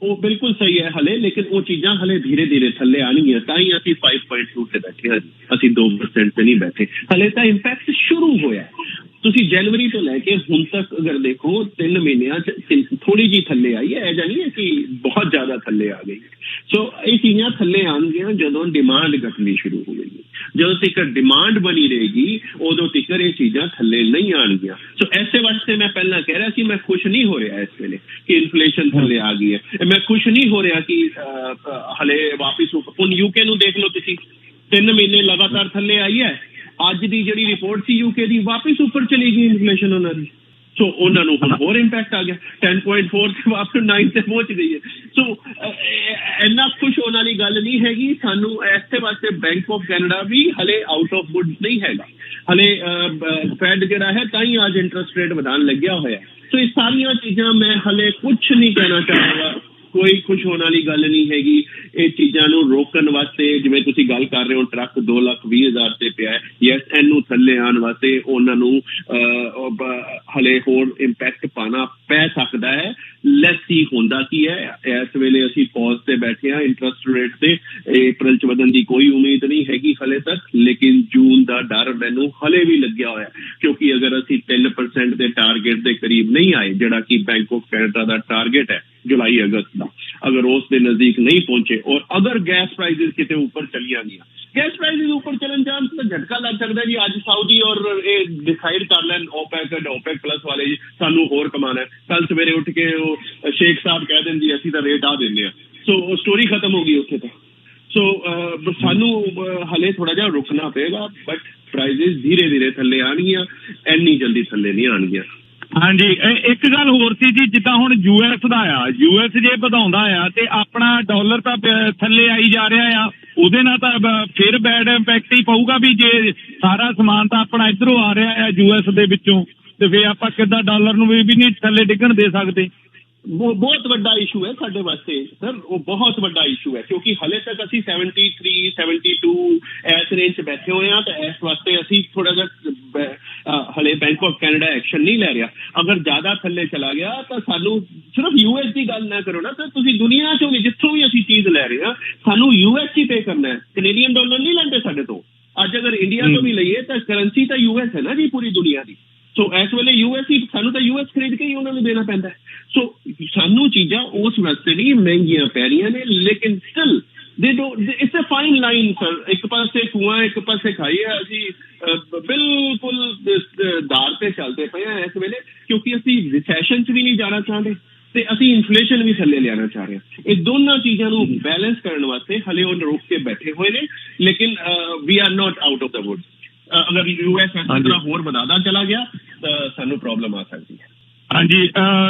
ਉਹ ਬਿਲਕੁਲ ਸਹੀ ਹੈ ਹਲੇ, ਲੇਕਿਨ ਉਹ ਚੀਜ਼ਾਂ ਹਲੇ ਧੀਰੇ ਧੀਰੇ ਥੱਲੇ ਆਣਗੀਆਂ ਤਾਂ ਹੀ ਅਸੀਂ 5.2 ਤੇ ਬੈਠੇ ਹਾਂ, ਅਸੀਂ 2% ਤੇ ਨਹੀਂ ਬੈਠੇ ਹਲੇ। ਤਾਂ ਇੰਪੈਕਟ ਸ਼ੁਰੂ ਹੋਇਆ। ਤੁਸੀਂ ਜਨਵਰੀ ਤੋਂ ਲੈ ਕੇ ਹੁਣ ਤੱਕ ਅਗਰ ਦੇਖੋ 3 ਮਹੀਨਿਆਂ 'ਚ ਥੋੜੀ ਜਿਹੀ ਥੱਲੇ ਆਈ ਹੈ, ਇਹ ਜਾਨੀ ਹੈ ਕਿ ਬਹੁਤ ਜ਼ਿਆਦਾ ਥੱਲੇ ਆ ਗਈ। ਸੋ ਇਹ ਚੀਜ਼ਾਂ ਥੱਲੇ ਆਉਣਗੀਆਂ ਜਦੋਂ ਡਿਮਾਂਡ ਘਟਣੀ ਸ਼ੁਰੂ ਹੋਵੇਗੀ। ਜਦੋਂ ਤੱਕ ਡਿਮਾਂਡ ਬਣੀ ਰਹੇਗੀ ਉਦੋਂ ਤੱਕ ਇਹ ਚੀਜ਼ਾਂ ਥੱਲੇ ਨਹੀਂ ਆਉਣਗੀਆਂ। ਸੋ ਐਸੇ ਵਾਸਤੇ ਮੈਂ ਪਹਿਲਾਂ ਕਹਿ ਰਿਹਾ ਸੀ ਮੈਂ ਖੁਸ਼ ਨਹੀਂ ਹੋ ਰਿਹਾ ਇਸ ਵੇਲੇ ਕਿ ਇਨਫਲੇਸ਼ਨ ਥੱਲੇ ਆ ਗਈ ਹੈ। ਮੈਂ ਖੁਸ਼ ਨਹੀਂ ਹੋ ਰਿਹਾ ਕਿ ਹਲੇ ਵਾਪਿਸ ਹੁਣ ਯੂਕੇ ਨੂੰ ਦੇਖ ਲਓ ਤੁਸੀਂ, 3 ਮਹੀਨੇ ਲਗਾਤਾਰ ਥੱਲੇ ਆਈ ਹੈ। ਅੱਜ ਦੀ ਜਿਹੜੀ ਰਿਪੋਰਟ ਸੀ ਯੂਕੇ ਦੀ, ਵਾਪਿਸ ਉੱਪਰ ਚਲੀ ਗਈ ਇਨਫਲੇਸ਼ਨ ਉਹਨਾਂ ਦੀ। ਸੋ ਉਹਨਾਂ ਨੂੰ ਹੁਣ ਹੋਰ ਇੰਪੈਕਟ ਆ ਗਿਆ, 10.4 ਤੇ ਵਾਪਸ 9 ਤੇ ਪਹੁੰਚ ਗਈ ਹੈ। ਸੋ ਇੰਨਾ ਖੁਸ਼ ਹੋਣ ਵਾਲੀ ਗੱਲ ਨਹੀਂ ਹੈਗੀ ਸਾਨੂੰ। ਇਸੇ ਵਾਸਤੇ ਬੈਂਕ ਆਫ ਕੈਨੇਡਾ ਵੀ ਹਲੇ ਆਊਟ ਆਫ ਵੁੱਡਸ ਨਹੀਂ ਹੈਗਾ। ਹਲੇ ਫੈਡ ਜਿਹੜਾ ਹੈ ਤਾਂ ਹੀ ਅੱਜ ਇੰਟਰਸਟ ਰੇਟ ਵਧਾਉਣ ਲੱਗਿਆ ਹੋਇਆ। ਸੋ ਇਹ ਸਾਰੀਆਂ ਚੀਜ਼ਾਂ ਮੈਂ ਹਲੇ ਕੁਛ ਨਹੀਂ ਕਹਿਣਾ ਚਾਹਾਂਗਾ, ਕੋਈ ਖੁਸ਼ ਹੋਣ ਵਾਲੀ ਗੱਲ ਨਹੀਂ ਹੈਗੀ। ਇਹ ਚੀਜ਼ਾਂ ਨੂੰ ਰੋਕਣ ਵਾਸਤੇ ਜਿਵੇਂ ਤੁਸੀਂ ਗੱਲ ਕਰ ਰਹੇ ਹੋ, ਟਰੱਕ 2,20,000 ਤੇ ਪਿਆ ਹੈ। ਯੈਸ, ਇਹਨੂੰ ਥੱਲੇ ਆਉਣ ਵਾਸਤੇ ਉਹਨਾਂ ਨੂੰ ਹਲੇ ਹੋਰ ਇੰਪੈਕਟ ਪਾਣਾ ਪੈ ਸਕਦਾ ਹੈ। ਲੈਟਸ ਸੀ ਹੁੰਦਾ ਕੀ ਹੈ। ਇਸ ਵੇਲੇ ਅਸੀਂ ਪੌਜ਼ ਤੇ ਬੈਠੇ ਹਾਂ ਇੰਟਰਸਟ ਰੇਟ ਤੇ। ਅਪ੍ਰੈਲ 'ਚ ਵਧਣ ਦੀ ਕੋਈ ਉਮੀਦ ਨਹੀਂ ਹੈਗੀ ਹਲੇ ਤੱਕ, ਲੇਕਿਨ ਜੂਨ ਦਾ ਡਰ ਮੈਨੂੰ ਹਲੇ ਵੀ ਲੱਗਿਆ ਹੋਇਆ ਕਿਉਂਕਿ ਅਗਰ ਅਸੀਂ 3% ਦੇ ਟਾਰਗੇਟ ਦੇ ਕਰੀਬ ਨਹੀਂ ਆਏ, ਜਿਹੜਾ ਕਿ bank of Canada the target ਹੈ जुलाई अगस्त का, अगर उसके नजदीक नहीं पहुंचे और अगर गैस प्राइसेस कितने ऊपर चलिया गया, गैस प्राइसेस ऊपर चलन जान तो झटका लग सकता है जी। आज सऊदी और डिसाइड कर लैन ओपेक प्लस वाले जी सानू होर कमाना है, कल सवेरे उठ के वो शेख साहब कह दें जी असी तो रेट आ देने। सो स्टोरी खत्म हो गई उत्थे तक। सो सानू हले थोड़ा जिहा रुकना पेगा, बट प्राइसेस धीरे धीरे थले आणगियां, इन्नी जल्दी थले नहीं आणगियां। ਹਾਂਜੀ ਇੱਕ ਗੱਲ ਹੋਰ ਸੀ ਜੀ, ਜਿੱਦਾਂ ਹੁਣ ਯੂਐਸ ਦਾ ਆ, ਯੂਐਸ ਜੇ ਵਧਾਉਂਦਾ ਆ ਤੇ ਆਪਣਾ ਡਾਲਰ ਤਾਂ ਥੱਲੇ ਆਈ ਜਾ ਰਿਹਾ ਆ, ਉਹਦੇ ਨਾਲ ਤਾਂ ਫਿਰ ਬੈਡ ਇੰਪੈਕਟ ਹੀ ਪਊਗਾ ਵੀ ਜੇ ਸਾਰਾ ਸਮਾਨ ਤਾਂ ਆਪਣਾ ਇੱਧਰੋਂ ਆ ਰਿਹਾ ਆ ਯੂਐਸ ਦੇ ਵਿੱਚੋਂ, ਤੇ ਫਿਰ ਆਪਾਂ ਕਿੱਦਾਂ ਡਾਲਰ ਨੂੰ ਵੀ ਨਹੀਂ ਥੱਲੇ ਡਿੱਗਣ ਦੇ ਸਕਦੇ। वो बहुत बड़ा इशू है साडे वास्ते सर, वो बहुत बड़ा इशू है क्योंकि हले तक असी 73 72 इस रेंज च बैठे हुए हैं। तो इस वास्ते असी थोड़ा जिहा हले बैंक ऑफ कैनेडा एक्शन नहीं ले रहा। अगर ज्यादा थले चला गया तो सानू सिर्फ यूएस की गल ना करो ना सर, तुसीं दुनिया चों भी जिथों भी असी चीज लै रहे हैं सानू यूएस ही पे करना है, कैनेडियन डॉलर नहीं लैंदे साडे तो। अज अगर इंडिया तो भी लईए तो करंसी तो यूएस है ना जी पूरी दुनिया की। सो इस वेले यूएस ही सानू तो यूएस खरीद के ही उन्होंने देना पैंदा है। सो सानू चीज़ां उस वास्ते नहीं महंगियां पै रही ने, लेकिन still it's a fine line sir. एक पासे कुआं एक पासे खाई है, असी बिल्कुल दार पे चलते पे हैं इस वेले क्योंकि असी रिसैशन च भी नहीं जाना चाहते ते असी इन्फ्लेशन भी थल्ले लियाना चाह रहे हैं। ये दोनों चीज़ों को बैलेंस करने वास्ते हले वो रोक के बैठे हुए ने, लेकिन we are not out of the wood. अगर यूएस इस तरह होर ਵਧਾਦਾ ਚਲਾ ਗਿਆ ਤਾਂ ਸਾਨੂੰ ਪ੍ਰੋਬਲਮ ਆ ਸਕਦੀ ਹੈ। ਹਾਂਜੀ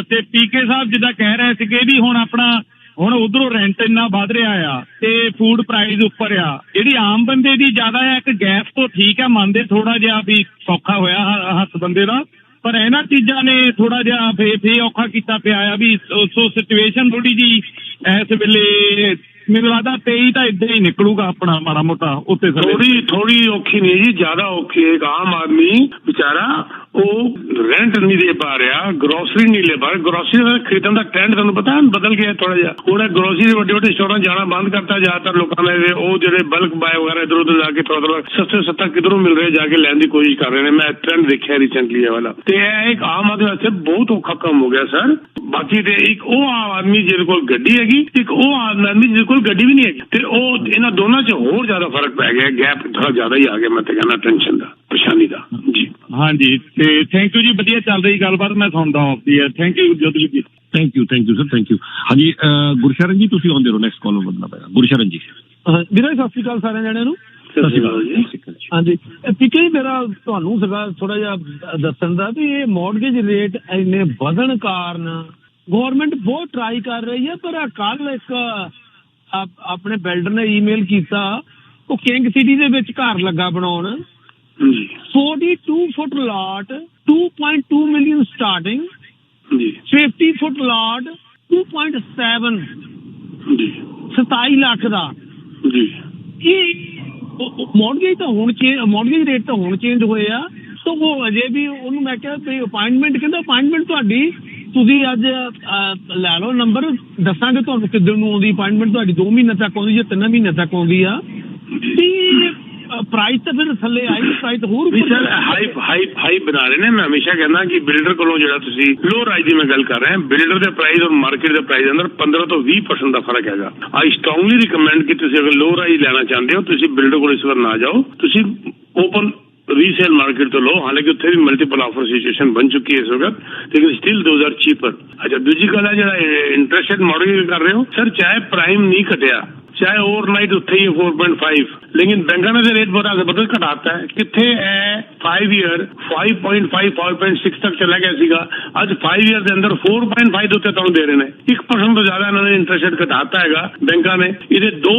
ਤੇ ਪੀਕੇ ਸਾਹਿਬ ਜਿੱਦਾਂ ਕਹਿ ਰਹੇ ਸੀਗੇ ਵੀ ਹੁਣ ਆਪਣਾ ਹੁਣ ਉਧਰੋਂ ਰੈਂਟ ਇੰਨਾ ਵੱਧ ਰਿਹਾ ਆ ਤੇ ਫੂਡ ਪ੍ਰਾਈਸ ਉੱਪਰ ਆ, ਜਿਹੜੀ ਆਮ ਬੰਦੇ ਦੀ ਜ਼ਿਆਦਾ ਆ। ਇੱਕ ਗੈਸ ਤੋਂ ਠੀਕ ਆ, ਮੰਨਦੇ ਥੋੜਾ ਜਿਹਾ ਵੀ ਸੌਖਾ ਹੋਇਆ ਹੱਥ ਬੰਦੇ ਦਾ, ਪਰ ਇਹਨਾਂ ਚੀਜ਼ਾਂ ਨੇ ਥੋੜਾ ਜਿਹਾ ਫੇ ਔਖਾ ਕੀਤਾ ਪਿਆ ਆ ਵੀ। ਸੋ ਸਿਚੁਏਸ਼ਨ ਥੋੜੀ ਜੀ ਇਸ ਵੇਲੇ ਮੈਨੂੰ ਲੱਗਦਾ 23 ਤਾਂ ਇਦਾਂ ਹੀ ਨਿਕਲੂਗਾ ਆਪਣਾ ਮਾੜਾ ਮੋਟਾ ਉੱਤੇ। थोड़ी औखी नहीं जी, ज्यादा औखी है। एक आम आदमी बेचारा ਉਹ ਰੈਂਟ ਨਹੀਂ ਦੇ ਪਾ ਰਿਹਾ, ਗਰੋਸਰੀ ਨਹੀਂ ਲੈ ਪਾ ਰਿਹਾ। ਗਰੋਸਰੀ ਦਾ ਖਰੀਦਣ ਦਾ ਟ੍ਰੈਂਡ ਤੁਹਾਨੂੰ ਪਤਾ ਬਦਲ ਗਿਆ ਥੋੜਾ ਜਿਹਾ। ਹੁਣ ਗਰੋਸਰੀ ਦੇ ਵੱਡੇ ਵੱਡੇ ਸਟੋਰਾਂ ਜਾਣਾ ਬੰਦ ਕਰਤਾ ਜ਼ਿਆਦਾਤਰ ਲੋਕਾਂ ਨੇ। ਉਹ ਜਿਹੜੇ ਬਲਕ ਬਾਏ ਵਗੈਰਾ ਇੱਧਰ ਉੱਧਰ ਜਾ ਕੇ ਥੋੜਾ ਸਸਤੇ ਸਸਤਾ ਕਿਧਰੋਂ ਮਿਲ ਰਿਹਾ ਜਾ ਕੇ ਲੈਣ ਦੀ ਕੋਸ਼ਿਸ਼ ਕਰ ਰਹੇ ਨੇ। ਮੈਂ ਟ੍ਰੈਂਡ ਦੇਖਿਆ ਰੀਸੈਂਟਲੀ ਇਹ ਵਾਲਾ, ਤੇ ਇਹ ਇੱਕ ਆਮ ਆਦਮੀ ਵਾਸਤੇ ਬਹੁਤ ਔਖਾ ਕੰਮ ਹੋ ਗਿਆ ਸਰ। ਬਾਕੀ ਤੇ ਇੱਕ ਉਹ ਆਮ ਆਦਮੀ ਜਿਹਦੇ ਕੋਲ ਗੱਡੀ ਹੈਗੀ, ਇੱਕ ਉਹ ਆਮ ਆਦਮੀ ਜਿਹਦੇ ਕੋਲ ਗੱਡੀ ਵੀ ਨਹੀਂ ਹੈਗੀ, ਤੇ ਉਹ ਇਹਨਾਂ ਦੋਨਾਂ 'ਚ ਹੋਰ ਜ਼ਿਆਦਾ ਫਰਕ ਪੈ ਗਿਆ। ਗੈਪ ਥੋੜਾ ਜ਼ਿਆਦਾ ਹੀ ਆ ਗਿਆ ਮੈਂ ਤਾਂ ਕਹਿੰਦਾ ਟੈਨਸ਼ਨ ਦਾ, ਪਰੇਸ਼ਾਨੀ ਦਾ ਜੀ। ਹਾਂਜੀ, ਤੇ ਥੈਂਕ ਯੂ ਜੀ, ਵਧੀਆ ਚੱਲ ਰਹੀ ਗੱਲਬਾਤ, ਮੈਂ ਸੁਣਦਾ ਆਉਂਦੀ ਹੈ। ਥੈਂਕ ਯੂ ਜੋਤੀ ਜੀ। Thank you sir, thank you. ਹਾਂਜੀ ਗੁਰਸ਼ਰਨ ਜੀ ਤੁਸੀਂ ਆਉਂਦੇ ਰਹੋ, ਨੈਕਸਟ ਕਾਲ ਵਧਣਾ ਪੈਗਾ। ਗੁਰਸ਼ਰਨ ਜੀ। ਵੀਰੇ ਸਤਿ ਸ਼੍ਰੀ ਅਕਾਲ ਸਾਰਿਆਂ ਜਣਿਆਂ ਨੂੰ। ਸਤਿ ਸ਼੍ਰੀ ਅਕਾਲ ਜੀ। ਹਾਂਜੀ, ਪਿੱਛੇ ਮੇਰਾ ਤੁਹਾਨੂੰ ਸੀਗਾ ਥੋੜਾ ਜਿਹਾ ਦੱਸਣ ਦਾ ਵੀ ਇਹ ਮੌਰਗੇਜ ਰੇਟ ਇੰਨੇ ਵਧਣ ਕਾਰਨ ਗਵਰਨਮੈਂਟ ਬਹੁਤ ਟਰਾਈ ਕਰ ਰਹੀ ਹੈ, ਪਰ ਕੱਲ ਇੱਕ ਆਪਣੇ ਬਿਲਡਰ ਨੇ ਈਮੇਲ ਕੀਤਾ, ਉਹ ਕਿੰਗ ਸਿਟੀ ਦੇ ਵਿੱਚ ਘਰ ਲੱਗਾ ਬਣਾਉਣ 42 ਫੁੱਟ ਲਾਟ 2.2 ਮਿਲੀਅਨ ਸਟਾਰਟਿੰਗ, 50 ਫੁੱਟ ਲਾਟ 2.7 27 ਲੱਖ ਦਾ। ਇਹ ਮੌਰਗੇਜ ਤਾਂ ਹੁਣ ਮੌਰਗੇਜ ਰੇਟ ਤਾਂ ਹੁਣ ਚੇਂਜ ਹੋਏ ਆ, ਤਾਂ ਉਹ ਅਜੇ ਵੀ ਉਹਨੂੰ ਮੈਂ ਕਿਹਾ ਵੀ ਅਪਾਇੰਟਮੈਂਟ, ਕਹਿੰਦਾ ਅਪਾਇੰਟਮੈਂਟ ਤੁਹਾਡੀ ਤੁਸੀਂ ਅੱਜ ਲੈ ਲਓ ਨੰਬਰ, ਦੱਸਾਂਗੇ ਤੁਹਾਨੂੰ ਕਿੱਦਣ ਨੂੰ ਆਉਂਦੀ ਅਪਾਇੰਟਮੈਂਟ ਤੁਹਾਡੀ। 2 ਮਹੀਨੇ ਤੱਕ ਆਉਂਦੀ ਜਾਂ 3 ਮਹੀਨੇ ਤੱਕ ਆਉਂਦੀ ਆ। ਤੇ ਪ੍ਰਾਈਸ ਤਾਂ ਫਿਰ ਥੱਲੇ ਆਈ, ਪ੍ਰਾਈਸ ਹੋਰ ਸਰ ਹਾਈ ਬਣਾ ਰਹੇ ਨੇ। ਮੈਂ ਹਮੇਸ਼ਾ ਕਹਿੰਦਾ ਕਿ ਬਿਲਡਰ ਕੋਲੋਂ ਜਿਹੜਾ ਤੁਸੀਂ ਲੋ ਰਾਈਜ਼ ਦੀ ਮੈਂ ਗੱਲ ਕਰ ਰਿਹਾ, ਬਿਲਡਰ ਦੇ ਪ੍ਰਾਈਸ ਔਰ ਮਾਰਕੀਟ ਦੇ ਪ੍ਰਾਈਸ ਅੰਦਰ 15 ਤੋਂ 20% ਦਾ ਫਰਕ ਹੈਗਾ। ਆਈ ਸਟਰੋਂਗਲੀ ਰਿਕਮੈਂਡ ਕਿ ਤੁਸੀਂ ਅਗਰ ਲੋ ਰਾਈਜ਼ ਲੈਣਾ ਚਾਹੁੰਦੇ ਹੋ, ਤੁਸੀਂ ਬਿਲਡਰ ਕੋਲ ਇਸ ਵਾਰ ਨਾ ਜਾਓ, ਤੁਸੀਂ ਓਪਨ ਰੀਸੇਲ ਮਾर्केट तो लो। हालांकि उत्थे भी मल्टीपल ऑफर सिचुएशन बन चुकी है इस वक्त, लेकिन स्टिल दोज आर चीपर। अच्छा, दूसरी गल है जो इंटरेस्ट रेट मॉडल कर रहे हो सर, चाहे प्राइम नहीं कटिया, चाहे ओवरनाइट उत्थे ही 4.5, लेकिन बैंकों ने रेट बड़ा जबरदस्त घटाता है। कितने 5 ईयर 5.5 5.6 तक चला गया सीगा, आज 5 ईयर के अंदर 4.5 उत्ते तुहानू दे रहे हैं। 1% तो ज्यादा इन्होंने इंटरेस्ट रेट घटाता है बैंकों ने। ये दो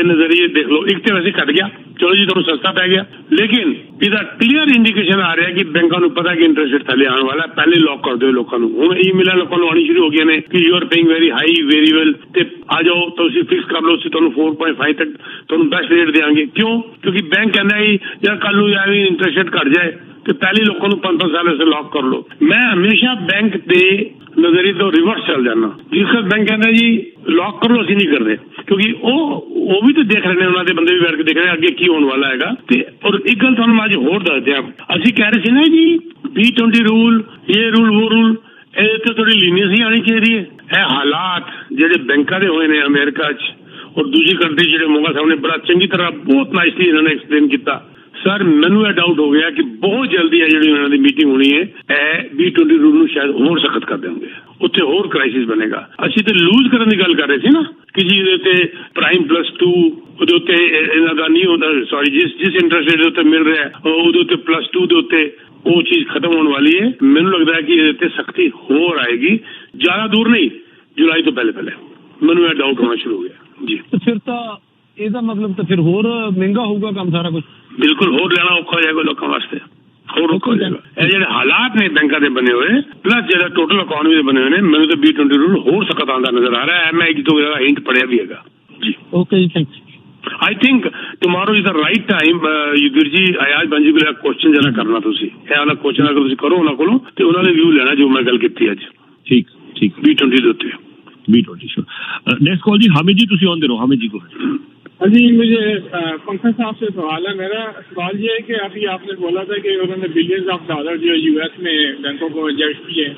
नजरिए देख लो, एक तो वैसे घट गया, चलो जी तुहानू सस्ता पै गया, लेकिन इसका क्लीयर इंडिकेशन आ रहा है कि बैंकों को पता कि इंटरेस्ट रेट थले आने वाला है, पहले लॉक कर दो लोगों को। हुण ईमेल लोगों को आनी शुरू हो गई ने कि you are paying very high very well, ते आ जाओ तुसीं फिक्स कर लो, तुहानू 4.5 तक तुहानू बेस्ट रेट देंगे। क्यों? क्योंकि बैंक कहता है यार कल नूं एवें इंटरेस्ट रेट घट जाए तो पहले लोगों को 5-5 साल से लॉक कर लो। मैं हमेशा बैंक के नजरिए तो रिवर्स चल जाना, जिस बैंक कहता जी लॉक कर लो, असं नहीं करते, क्योंकि वो भी तो देख रहे हैं, उन्होंने बंदे भी बैठ के देख रहे हैं अगे की होने वाला है। और एक गल तुहानू अज होर दस दिया, असीं कह रहे थे ना जी B20 रूल, ये रूल वो रूल, ये तो थोड़ी लीनियंसी आनी चाहिए है। हालात जेडे बैंकों के होए ने अमेरिका च और दूसरी कंट्री जेडे मोगा साहब ने बड़ा चंगी तरह बहुत नाइसली इन्होंने एक्सप्लेन किया। सर मैनू यह डाउट हो गया कि बहुत जल्दी है जी उन्होंने मीटिंग होनी है, B20 रूल शायद होर सख्त कर देंगे, उत्थे होर क्राइसिस बनेगा। असीं तो लूज करने की गल कर रहे थे ना कि जी उत्ते प्राइम +2 ਉਹਦੇ ਉੱਤੇ ਇਹਨਾਂ ਦਾ ਨਹੀਂ ਹੁੰਦਾ, ਸੌਰੀ ਜਿਸ ਇੰਟਰਸਟ ਰੇਟ ਉੱਤੇ ਮਿਲ ਰਿਹਾ ਉਹਦੇ ਉੱਤੇ +2 ਦੇ ਉੱਤੇ ਉਹ ਚੀਜ਼ ਖਤਮ ਹੋਣ ਵਾਲੀ ਹੈ। ਮੈਨੂੰ ਲੱਗਦਾ ਹੈ ਕਿ ਇਹਦੇ ਤੇ ਸਖਤੀ ਹੋਰ ਆਏਗੀ, ਜ਼ਿਆਦਾ ਦੂਰ ਨਹੀਂ, ਜੁਲਾਈ ਤੋਂ ਪਹਿਲੇ ਮੈਨੂੰ ਇਹ ਡਾਊਟ ਹੋਣਾ ਸ਼ੁਰੂ ਹੋ ਗਿਆ ਜੀ। ਫਿਰ ਤਾਂ ਇਹਦਾ ਮਤਲਬ ਤਾਂ ਫਿਰ ਹੋਰ ਮਹਿੰਗਾ ਹੋਊਗਾ ਕੰਮ ਸਾਰਾ ਕੁਝ, ਬਿਲਕੁਲ ਹੋਰ ਲੈਣਾ ਔਖਾ ਹੋ ਜਾਏਗਾ ਲੋਕਾਂ ਵਾਸਤੇ, ਹੋਰ ਔਖਾ ਹੋ ਜਾਏਗਾ। ਇਹ ਜਿਹੜੇ ਹਾਲਾਤ ਨੇ ਬੈਂਕਾਂ ਦੇ ਬਣੇ ਹੋਏ ਪਲੱਸ ਜਿਹੜਾ ਟੋਟਲ ਇਕਨੋਮੀ ਦੇ ਬਣੇ ਹੋਏ ਨੇ, ਮੈਨੂੰ ਤਾਂ B20 ਰੂਲ ਹੋਰ ਸਖਤ ਆਉਂਦਾ ਨਜ਼ਰ ਆ ਰਿਹਾ ਹੈ। ਮੈਂ ਇੱਕ ਤੋਂ ਜ਼ਿਆਦਾ ਹਿੰਟ ਪੜਿਆ ਵੀ ਹੈਗਾ ਜੀ। ਓਕੇ ਜੀ, thanks. I think tomorrow is the right time। युगीर जी अयाज बंजी को क्वेश्चन जरा करना तुसी ਇਹ ਵਾਲਾ क्वेश्चन अगर तुसी करो ਉਹਨਾਂ ਕੋਲੋਂ ਤੇ ਉਹਨਾਂ ਦੇ व्यू ਲੈਣਾ ਜੋ मैं गल ਕੀਤੀ ਅੱਜ। ठीक B20 ਦੇ ਉੱਤੇ B20 श्योर। नेक्स्ट कॉल जी हामिद जी, तुसी ऑन दे रहो। हामिद जी को। हाँ जी, मुझे पंकज साहब से सवाल है। मेरा सवाल ये है कि अभी आपने बोला था कि उन्होंने बिलियंस ऑफ डॉलर जो US में बैंकों को इंजेक्ट किए,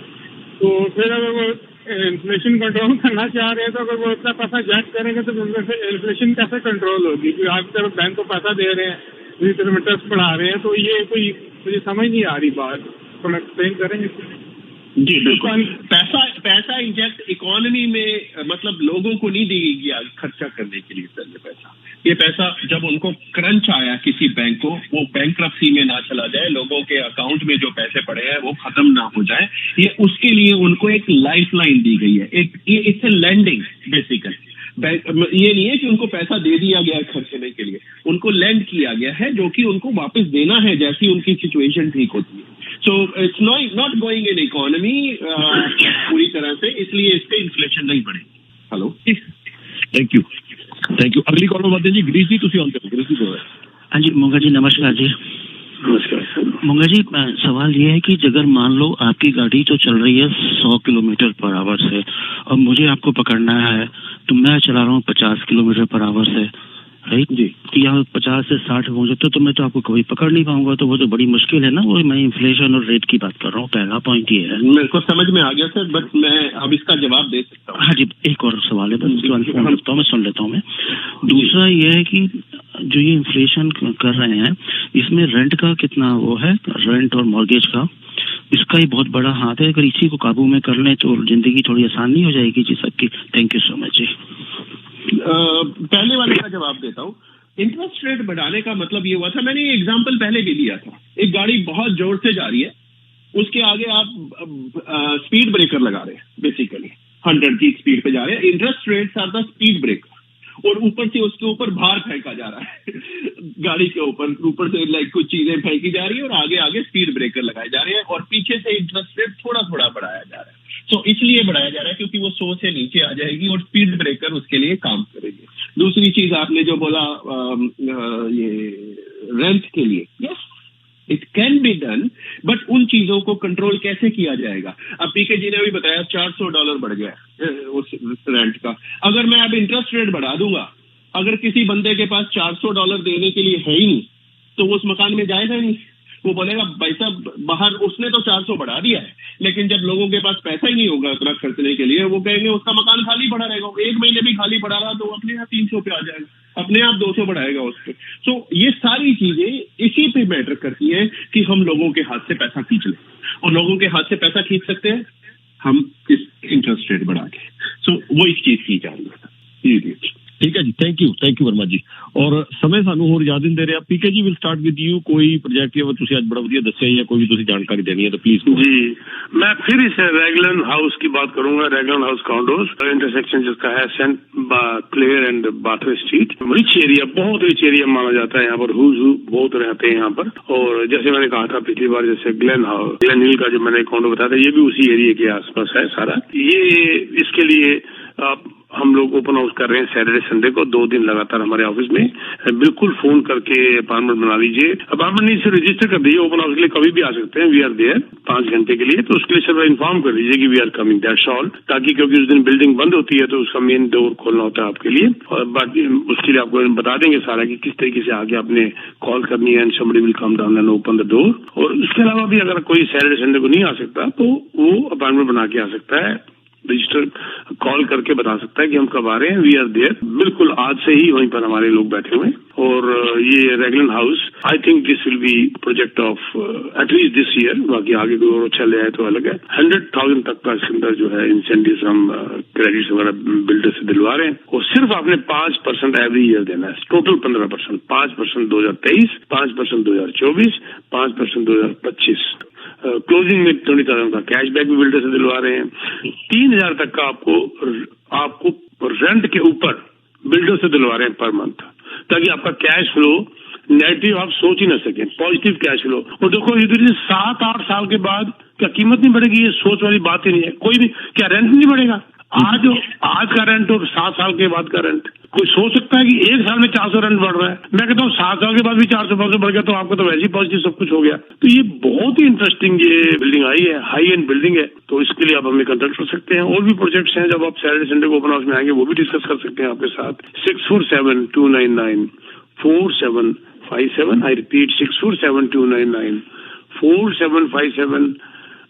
तो फिर अगर वो इन्फ्लेशन कंट्रोल करना चाह रहे हैं तो अगर वो इतना पैसा इंजेक्ट करेंगे तो इन्फ्लेशन कैसे कंट्रोल होगी? क्योंकि आप तरफ बैंक को पैसा दे रहे हैं, दूसरी तरफ इंटरेस्ट बढ़ा रहे हैं, तो ये कोई मुझे समझ नहीं आ रही बात, थोड़ा एक्सप्लेन करेंगे जी। बिल्कुल, पैसा इंजेक्ट इकोनॉमी में मतलब लोगों को नहीं दी गया खर्चा करने के लिए सर। ये पैसा जब उनको क्रंच आया किसी बैंक को, वो बैंक्रप्सी में ना चला जाए, लोगों के अकाउंट में जो पैसे पड़े हैं वो खत्म ना हो जाए, ये उसके लिए उनको एक लाइफलाइन दी गई है। It's a landing basically. ये नहीं है कि उनको पैसा दे दिया गया खर्चने के लिए, उनको लैंड किया गया है जो कि उनको वापस देना है जैसी उनकी सिचुएशन ठीक होती है। So it's not going in economy पूरी तरह से, इसलिए इस पे इन्फ्लेशन नहीं बढ़ेगी। Hello, thank you. अगली कॉल में बढ़ते जी। गिरीश जी तुसी ऑन करो। गिरीश जी को। हाँ जी मोगा जी, नमस्कार जी। नमस्कार सर। मंगा जी, सवाल ये है कि अगर मान लो आपकी गाड़ी तो चल रही है 100 किलोमीटर पर आवर से और मुझे आपको पकड़ना है तो मैं चला रहा हूँ 50 किलोमीटर पर आवर से, राइट जी, या 50 से 60 पहुंच जाते तो मैं तो आपको कभी पकड़ नहीं पाऊंगा, तो वो तो बड़ी मुश्किल है ना। वो मैं इन्फ्लेशन और रेट की बात कर रहा हूँ। पहला पॉइंट ये है। मेरे को समझ में आ गया सर, बट मैं अब इसका जवाब दे सकता हूँ। हाँ जी, एक और सवाल है बस, उसके बाद फोन रखता हूँ, मैं सुन लेता हूँ। मैं दूसरा ये है कि जो ये इन्फ्लेशन कर रहे हैं इसमें रेंट का कितना वो है, रेंट और मॉर्गेज का, इसका ही बहुत बड़ा हाथ है। अगर इसी को काबू में कर लें तो जिंदगी थोड़ी आसान नहीं हो जाएगी जी सबकी। थैंक यू सो मच जी। पहले वाले का जवाब देता हूँ। इंटरेस्ट रेट बढ़ाने का मतलब ये हुआ था, मैंने ये एग्जांपल पहले भी दिया था। एक गाड़ी बहुत जोर से जा रही है, उसके आगे आप स्पीड ब्रेकर लगा रहे हैं, बेसिकली 100 की स्पीड पे जा रहे हैं। Interest rates are the speed breaker, और ऊपर से उसके ऊपर भार फेंका जा रहा है गाड़ी के ऊपर से लाइक कुछ चीजें फेंकी जा रही है और आगे आगे स्पीड ब्रेकर लगाए जा रहे हैं, और पीछे से इंटरेस्ट रेट थोड़ा थोड़ा बढ़ाया जा रहा है। तो इसलिए बढ़ाया जा रहा है क्योंकि वो 100 से नीचे आ जाएगी और स्पीड ब्रेकर उसके लिए काम करेंगे। दूसरी चीज आपने जो बोला ये रेंट के लिए, yes it can be done, but उन चीजों को कंट्रोल कैसे किया जाएगा? अब पीके जी ने भी बताया $400 बढ़ गया उस रेंट का। अगर मैं अब इंटरेस्ट रेट बढ़ा दूंगा, अगर किसी बंदे के पास $400 देने के लिए है ही नहीं तो वो उस मकान में जाएगा ही नहीं। वो बोलेगा भाई साहब बाहर उसने तो 400 बढ़ा दिया है, लेकिन जब लोगों के पास पैसा ही नहीं होगा उतना खर्चने के लिए, वो कहेंगे उसका मकान खाली पड़ा रहेगा। एक महीने भी खाली पड़ा रहा तो अपने यहाँ 300 पे आ जाएगा, अपने आप 200 बढ़ाएगा उस पर। तो ये सारी चीजें इसी पे मैटर करती हैं कि हम लोगों के हाथ से पैसा खींच लें, और लोगों के हाथ से पैसा खींच सकते हैं हम इस इंटरेस्ट रेट बढ़ा के। सो वो इस चीज की जा रही है। ठीक है जी, थैंक यू वर्मा जी। और समय सानू होर याद नहीं दे रहा। पीके जी विल स्टार्ट विद यू। कोई प्रोजेक्ट या तुसी आज बड़ा वधिया दस्सिया या कोई भी तुसी जानकारी देनी है तो प्लीज। जी, मैं फिर इस रेगलन हाउस की बात करूंगा। रेगलन हाउस कॉन्डोज इंटरसेक्शन जिसका है Saint Clair and Bathway street, rich area, बहुत रिच एरिया माना जाता है। यहाँ पर हुज बहुत रहते हैं यहाँ पर। और जैसे मैंने कहा था पिछली बार, जैसे ग्लेन हिल का जो मैंने कॉन्डो बताया था, ये भी उसी एरिया के आसपास है सारा। ये इसके लिए हम लोग ओपन हाउस कर रहे हैं सैटरडे संडे को 2 दिन लगातार हमारे ऑफिस में। बिल्कुल फोन करके अपॉइंटमेंट बना लीजिए। अपॉइंटमेंट नहीं से रजिस्टर कर दीजिए। ओपन हाउस के लिए कभी भी आ सकते हैं। वी आर देयर 5 घंटे के लिए। तो उसके लिए सब इन्फॉर्म कर दीजिए कि we are coming, that's all. ताकि क्योंकि उस दिन बिल्डिंग बंद होती है तो उसका मेन डोर खोलना होता है आपके लिए, और बाकी उसके लिए आपको बता देंगे सारा कि किस तरीके से आगे आपने कॉल करनी है and somebody will come down and open the door. और उसके अलावा भी अगर कोई सैटरडे संडे को नहीं आ सकता तो वो अपॉइंटमेंट बना के आ सकता है, रजिस्टर कॉल करके बता सकता है कि हम कब आ रहे हैं। We are there. बिल्कुल आज से ही वहीं पर हमारे लोग बैठे हुए। और ये Raglan house, I think this will be project of at least this year. बाकी आगे कोई और चल जाए तो अलग है। 100,000 तक का इसके अंदर जो है इंसेंटिव हम क्रेडिट वगैरह बिल्डर से दिलवा रहे हैं। और सिर्फ आपने 5% एवरी ईयर देना है। टोटल 15%, 5% 2023, 5% 2024, 5% 2025। क्लोजिंग में 20,000 का कैशबैक भी बिल्डर से दिलवा रहे हैं। 3,000 तक का आपको रेंट के ऊपर बिल्डर से दिलवा रहे हैं पर मंथ, ताकि आपका कैश फ्लो नेगेटिव आप सोच ही ना सकें, पॉजिटिव कैश फ्लो। और देखो इधर 7-8 साल के बाद क्या कीमत नहीं बढ़ेगी? ये सोच वाली बात ही नहीं है। कोई भी क्या रेंट नहीं बढ़ेगा? आज का रेंट और 7 साल के बाद का रेंट, कोई सोच सकता है कि 1 साल में 400 रेंट बढ़ रहा है? मैं कहता हूँ 7 साल के बाद भी 400-500 बढ़ गया तो आपको तो वैसे ही पॉजिटिव सब कुछ हो गया। तो ये बहुत ही इंटरेस्टिंग ये बिल्डिंग आई है, हाई एंड बिल्डिंग है। तो इसके लिए आप हमें कंटेक्ट कर सकते हैं। और भी प्रोजेक्ट्स हैं, जब आप सैटरडे संडे को ओपन हाउस में आएंगे वो भी डिस्कस कर सकते हैं आपके साथ। 647-299-4757। I repeat 647-299-4757।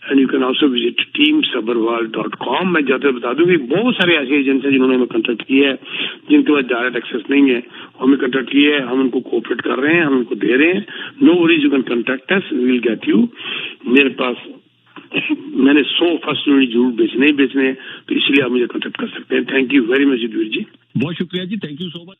And you can also visit teamsabarwal.com। मैं जाते हुए बता दूं कि बहुत सारे ऐसे एजेंट्स हैं जिन्होंने हमें कंटेक्ट किया है, जिनके पास डायरेक्ट एक्सेस नहीं है, हमें कंटेक्ट किया है, हम उनको कोऑपरेट कर रहे हैं, हम उनको दे रहे हैं। No worries, you can contact us, we will get you. मेरे पास मैंने 100 फर्स्ट यूनिट जरूर बेचने, तो इसलिए आप मुझे कंटेक्ट कर सकते हैं। Thank you very much Yudhvir ji. बहुत शुक्रिया जी, थैंक यू सो मच।